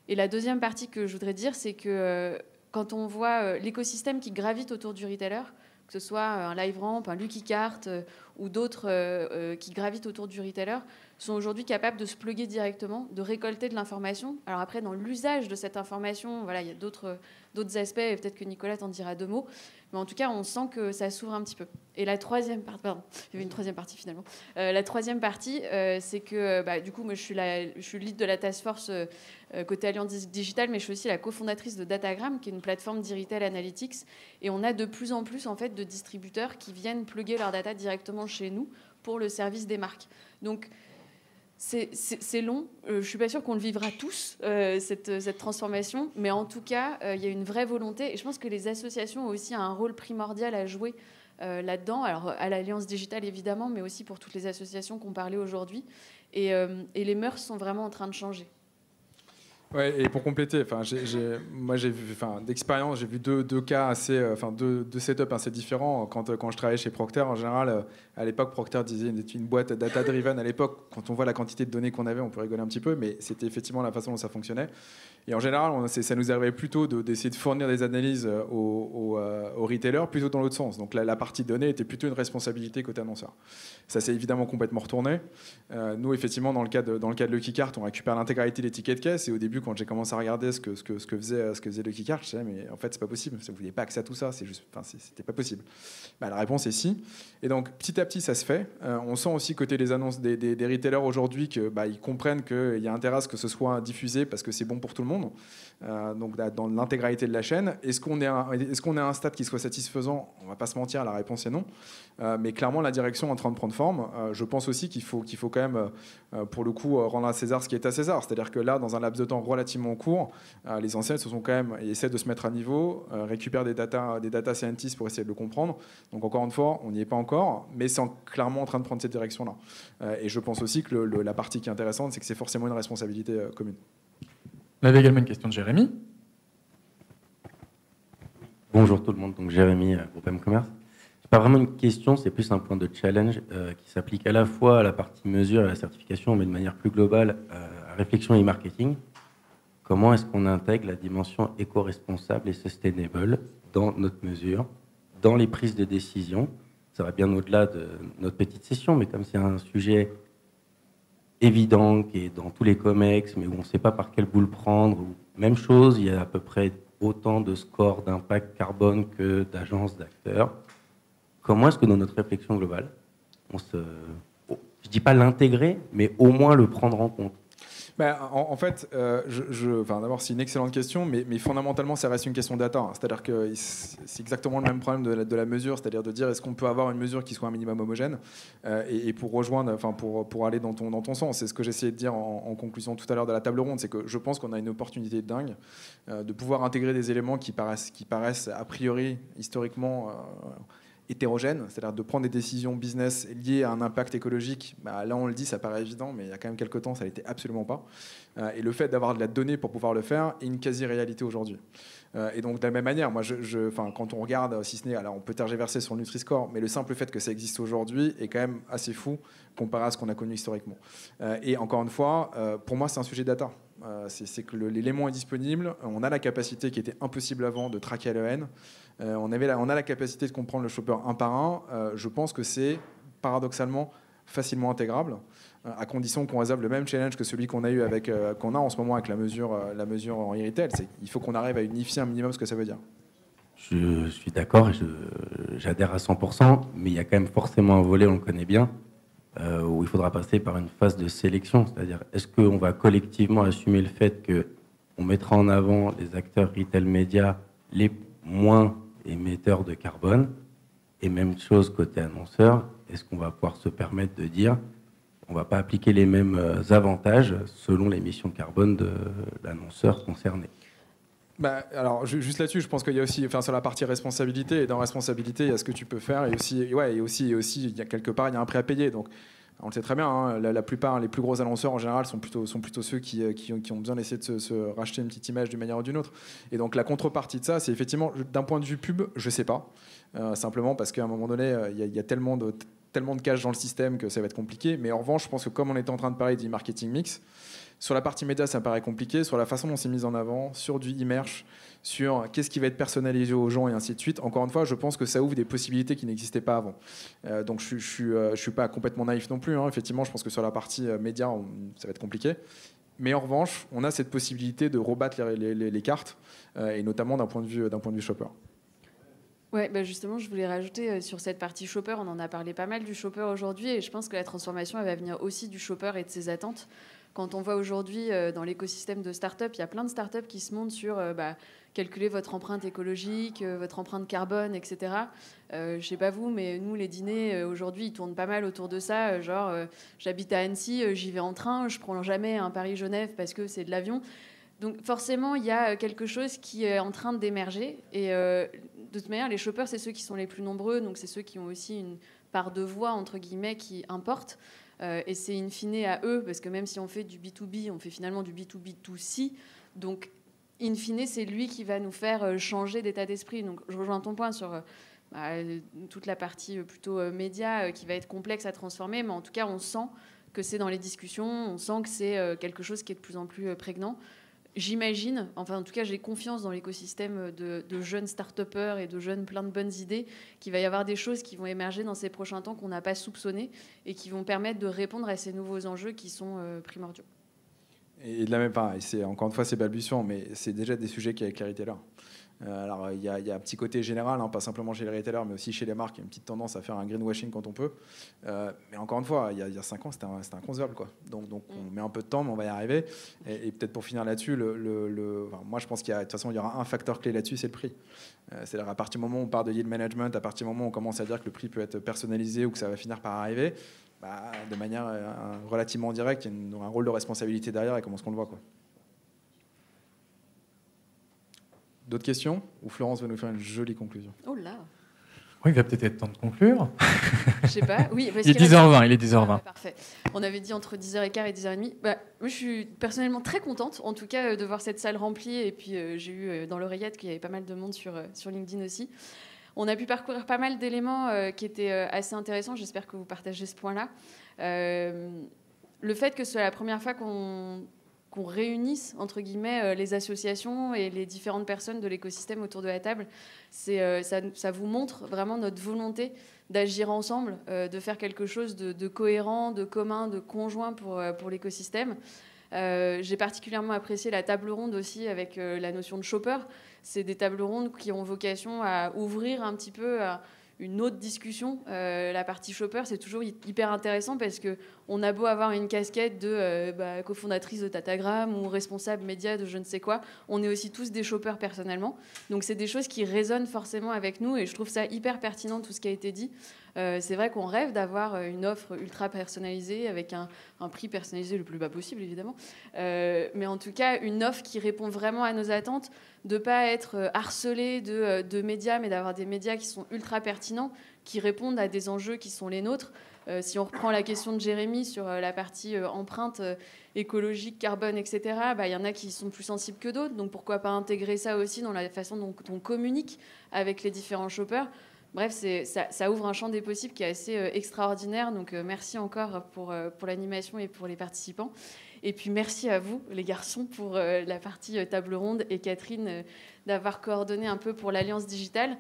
Et la deuxième partie que je voudrais dire, c'est que quand on voit l'écosystème qui gravite autour du retailer, que ce soit un LiveRamp, un Lucky Cart ou d'autres qui gravitent autour du retailer, sont aujourd'hui capables de se plugger directement, de récolter de l'information. Alors après, dans l'usage de cette information, voilà, il y a d'autres d'autres aspects, et peut-être que Nicolas t'en dira 2 mots. Mais en tout cas, on sent que ça s'ouvre un petit peu. Et la troisième partie, pardon, il y avait une troisième partie finalement. La troisième partie, c'est que du coup, moi, je suis le lead de la task force côté Alliance Digital, mais je suis aussi la cofondatrice de Datagram, qui est une plateforme d'e-retail analytics. Et on a de plus en plus en fait, de distributeurs qui viennent plugger leur data directement chez nous pour le service des marques. Donc, c'est long. Je ne suis pas sûre qu'on le vivra tous, cette transformation. Mais en tout cas, il y a une vraie volonté. Et je pense que les associations ont aussi un rôle primordial à jouer là-dedans. Alors, à l'Alliance Digitale, évidemment, mais aussi pour toutes les associations qu'on parlait aujourd'hui. Et les mœurs sont vraiment en train de changer. Ouais, et pour compléter, moi j'ai vu, d'expérience, j'ai vu deux cas assez, deux setups assez différents. Quand je travaillais chez Procter, en général, à l'époque, Procter disait une boîte data-driven. À l'époque, quand on voit la quantité de données qu'on avait, on peut rigoler un petit peu, mais c'était effectivement la façon dont ça fonctionnait. Et en général, ça nous arrivait plutôt d'essayer de fournir des analyses aux retailers, plutôt dans l'autre sens. Donc la partie données était plutôt une responsabilité côté annonceur. Ça s'est évidemment complètement retourné. Nous, effectivement, dans le cas de Lucky Cart, on récupère l'intégralité des tickets de caisse. Et au début, quand j'ai commencé à regarder ce que faisait Lucky Cart, je disais, mais en fait, c'est pas possible. Vous n'avez pas accès à tout ça. C'était pas possible. La réponse est si. Et donc, petit à petit, ça se fait. On sent aussi côté des annonces des retailers aujourd'hui qu'ils comprennent qu'il y a intérêt à ce que ce soit diffusé parce que c'est bon pour tout le monde. Donc, dans l'intégralité de la chaîne. Est-ce qu'on est à un stade qui soit satisfaisant? On va pas se mentir, la réponse est non. Mais clairement, la direction est en train de prendre forme. Je pense aussi qu'il faut quand même, pour le coup, rendre à César ce qui est à César. C'est-à-dire que là, dans un laps de temps relativement court, les anciens se sont quand même essaient de se mettre à niveau, récupèrent des data scientists pour essayer de le comprendre. Donc encore une fois, on n'y est pas encore, mais c'est clairement en train de prendre cette direction-là. Et je pense aussi que la partie qui est intéressante, c'est que c'est forcément une responsabilité commune. On avait également une question de Jérémy. Bonjour tout le monde, donc Jérémy, groupe M-Commerce. C'est pas vraiment une question, c'est plus un point de challenge qui s'applique à la fois à la partie mesure et à la certification, mais de manière plus globale à réflexion et marketing. Comment est-ce qu'on intègre la dimension éco-responsable et sustainable dans notre mesure, dans les prises de décision? Ça va bien au-delà de notre petite session, mais comme c'est un sujet évident qui est dans tous les COMEX, mais où on ne sait pas par quel bout le prendre, même chose, il y a à peu près autant de scores d'impact carbone que d'agences, d'acteurs. Comment est-ce que dans notre réflexion globale, je ne dis pas l'intégrer, mais au moins le prendre en compte? En fait, d'abord, c'est une excellente question, mais fondamentalement, ça reste une question de data. C'est-à-dire que c'est exactement le même problème de la mesure, c'est-à-dire de dire est-ce qu'on peut avoir une mesure qui soit un minimum homogène et pour rejoindre, pour aller dans ton sens. C'est ce que j'essayais de dire en conclusion tout à l'heure de la table ronde, c'est que je pense qu'on a une opportunité de dingue de pouvoir intégrer des éléments qui paraissent a priori historiquement hétérogène, c'est-à-dire de prendre des décisions business liées à un impact écologique. Là, on le dit, ça paraît évident, mais il y a quand même quelques temps, ça l'était absolument pas. Et le fait d'avoir de la donnée pour pouvoir le faire est une quasi-réalité aujourd'hui. Et donc, de la même manière, moi, quand on regarde, si ce n'est, alors on peut tergiverser sur le Nutri-Score, mais le simple fait que ça existe aujourd'hui est quand même assez fou comparé à ce qu'on a connu historiquement. Et encore une fois, pour moi, c'est un sujet data. C'est que l'élément est disponible, on a la capacité qui était impossible avant de traquer à l'EN, on a la capacité de comprendre le shopper un par un. Je pense que c'est paradoxalement facilement intégrable, à condition qu'on résolve le même challenge que celui qu'on a eu qu'on a en ce moment avec la mesure en e-retail. Il faut qu'on arrive à unifier un minimum ce que ça veut dire. Je suis d'accord et j'adhère à 100%, mais il y a quand même forcément un volet, on le connaît bien, où il faudra passer par une phase de sélection. C'est-à-dire, est-ce qu'on va collectivement assumer le fait qu'on mettra en avant les acteurs retail médias les moins émetteurs de carbone, et même chose côté annonceur, est-ce qu'on va pouvoir se permettre de dire on ne va pas appliquer les mêmes avantages selon l'émission carbone de l'annonceur concerné? Alors, juste là-dessus, je pense qu'il y a aussi, sur la partie responsabilité, et dans responsabilité, il y a ce que tu peux faire, et aussi, il y a quelque part, il y a un prêt à payer. Donc, on le sait très bien, hein, la plupart, les plus gros annonceurs en général sont plutôt ceux qui ont besoin d'essayer de se racheter une petite image d'une manière ou d'une autre. Et donc la contrepartie de ça, c'est effectivement, d'un point de vue pub, je sais pas, simplement parce qu'à un moment donné, il y a tellement de cash dans le système que ça va être compliqué. Mais en revanche, je pense que comme on était en train de parler du marketing mix, sur la partie média, ça me paraît compliqué. Sur la façon dont c'est mis en avant, sur du e-merch, sur qu'est-ce qui va être personnalisé aux gens et ainsi de suite. Encore une fois, je pense que ça ouvre des possibilités qui n'existaient pas avant. Donc je suis pas complètement naïf non plus. Hein. Effectivement, je pense que sur la partie média, ça va être compliqué. Mais en revanche, on a cette possibilité de rebattre les cartes, et notamment d'un point de vue shopper. Ouais, bah justement, je voulais rajouter sur cette partie shopper, on en a parlé pas mal du shopper aujourd'hui, et je pense que la transformation, elle va venir aussi du shopper et de ses attentes. Quand on voit aujourd'hui dans l'écosystème de start-up, il y a plein de start-up qui se montent sur calculer votre empreinte écologique, votre empreinte carbone, etc. Je sais pas vous, mais nous, les dîners, aujourd'hui, ils tournent pas mal autour de ça. J'habite à Annecy, j'y vais en train, je prends jamais un Paris-Genève parce que c'est de l'avion. Donc forcément, il y a quelque chose qui est en train d'émerger. Et de toute manière, les shoppers, c'est ceux qui sont les plus nombreux, donc c'est ceux qui ont aussi une part de voix, entre guillemets, qui importe. Et c'est in fine à eux, parce que même si on fait du B2B, on fait finalement du B2B2C. Donc, in fine, c'est lui qui va nous faire changer d'état d'esprit. Donc, je rejoins ton point sur toute la partie plutôt média qui va être complexe à transformer. Mais en tout cas, on sent que c'est dans les discussions, on sent que c'est quelque chose qui est de plus en plus prégnant. J'imagine, enfin en tout cas j'ai confiance dans l'écosystème de jeunes start-upers et de jeunes plein de bonnes idées, qu'il va y avoir des choses qui vont émerger dans ces prochains temps qu'on n'a pas soupçonnées et qui vont permettre de répondre à ces nouveaux enjeux qui sont primordiaux. Et de la même part, encore une fois c'est balbutiant, mais c'est déjà des sujets qui avec les retailers. Alors il y a un petit côté général, pas simplement chez les retailers, mais aussi chez les marques. Il y a une petite tendance à faire un greenwashing quand on peut. Mais encore une fois, il y a 5 ans, c'était inconcevable, quoi. Donc on met un peu de temps, mais on va y arriver. Et peut-être pour finir là-dessus, moi je pense de toute façon, il y aura un facteur clé là-dessus, c'est le prix. C'est-à-dire à partir du moment où on part de yield management, à partir du moment où on commence à dire que le prix peut être personnalisé ou que ça va finir par arriver, de manière relativement directe, il y a un rôle de responsabilité derrière et comment est-ce qu'on le voit, quoi. D'autres questions? Ou Florence va nous faire une jolie conclusion? Oh là! Oui, il va peut-être être temps de conclure. Je sais pas. Oui, il est 10h20. Il est 10h20. Ah, parfait. On avait dit entre 10h15 et 10h30. Moi, je suis personnellement très contente, en tout cas, de voir cette salle remplie. Et puis, j'ai eu dans l'oreillette qu'il y avait pas mal de monde sur LinkedIn aussi. On a pu parcourir pas mal d'éléments qui étaient assez intéressants. J'espère que vous partagez ce point-là. Le fait que ce soit la première fois qu'on réunisse, entre guillemets, les associations et les différentes personnes de l'écosystème autour de la table, ça vous montre vraiment notre volonté d'agir ensemble, de faire quelque chose de cohérent, de commun, de conjoint pour l'écosystème. J'ai particulièrement apprécié la table ronde aussi avec la notion de shopper. C'est des tables rondes qui ont vocation à ouvrir un petit peu une autre discussion. La partie shopper, c'est toujours hyper intéressant parce qu'on a beau avoir une casquette de cofondatrice de Tatagram ou responsable média de je ne sais quoi, on est aussi tous des shoppers personnellement. Donc c'est des choses qui résonnent forcément avec nous et je trouve ça hyper pertinent tout ce qui a été dit. C'est vrai qu'on rêve d'avoir une offre ultra personnalisée avec un prix personnalisé le plus bas possible, évidemment. Mais en tout cas, une offre qui répond vraiment à nos attentes, de ne pas être harcelé de médias, mais d'avoir des médias qui sont ultra pertinents, qui répondent à des enjeux qui sont les nôtres. Si on reprend la question de Jérémy sur la partie empreinte écologique, carbone, etc., y en a qui sont plus sensibles que d'autres. Donc pourquoi pas intégrer ça aussi dans la façon dont on communique avec les différents shoppers. Bref, ça ouvre un champ des possibles qui est assez extraordinaire. Donc merci encore pour l'animation et pour les participants. Et puis merci à vous, les garçons, pour la partie table ronde et Catherine d'avoir coordonné un peu pour l'Alliance Digitale.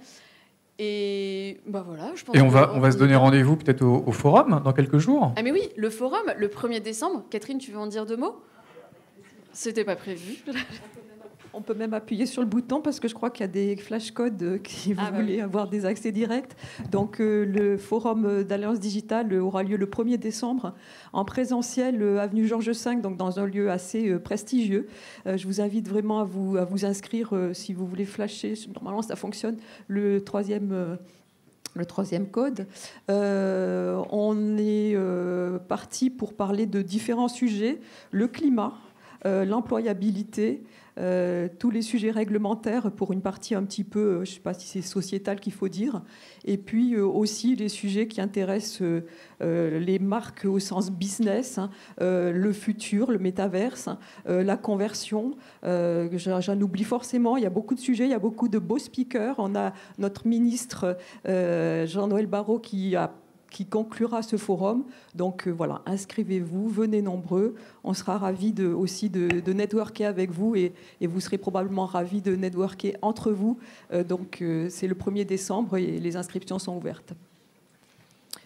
Et voilà, je pense. Et on va se donner rendez-vous peut-être au forum dans quelques jours. Ah mais oui, le forum, le 1er décembre. Catherine, tu veux en dire 2 mots? C'était pas prévu. On peut même appuyer sur le bouton parce que je crois qu'il y a des flashcodes qui voulaient avoir des accès directs. Donc le forum d'Alliance Digitale aura lieu le 1er décembre en présentiel avenue Georges V, donc dans un lieu assez prestigieux. Je vous invite vraiment à vous inscrire si vous voulez flasher. Normalement, ça fonctionne. Le troisième code. On est parti pour parler de différents sujets. Le climat, l'employabilité, tous les sujets réglementaires pour une partie un petit peu, je ne sais pas si c'est sociétal qu'il faut dire, et puis aussi les sujets qui intéressent les marques au sens business, le futur, le métaverse, la conversion. J'en oublie forcément, il y a beaucoup de sujets, il y a beaucoup de beaux speakers. On a notre ministre Jean-Noël Barrot qui conclura ce forum. Donc voilà, inscrivez-vous, venez nombreux. On sera ravis aussi de networker avec vous et vous serez probablement ravis de networker entre vous. Donc c'est le 1er décembre et les inscriptions sont ouvertes.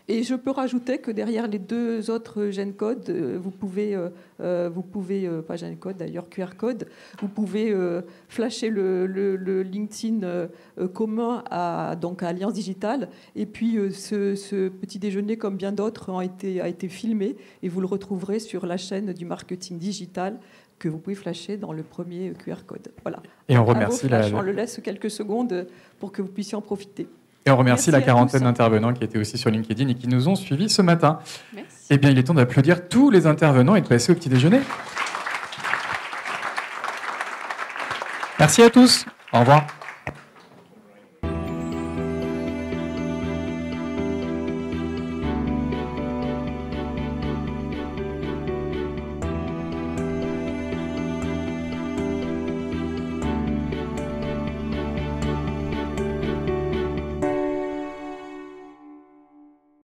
Et je peux rajouter que derrière les 2 autres gènes codes, vous pouvez pas gène code d'ailleurs, QR code, vous pouvez flasher le LinkedIn commun à Alliance Digitale. Et puis ce petit déjeuner, comme bien d'autres, a été filmé et vous le retrouverez sur la chaîne du marketing digital que vous pouvez flasher dans le premier QR code. Voilà. Et on remercie on le laisse quelques secondes pour que vous puissiez en profiter. Et on remercie la quarantaine d'intervenants qui étaient aussi sur LinkedIn et qui nous ont suivis ce matin. Merci. Eh bien, il est temps d'applaudir tous les intervenants et de passer au petit déjeuner. Merci à tous. Au revoir.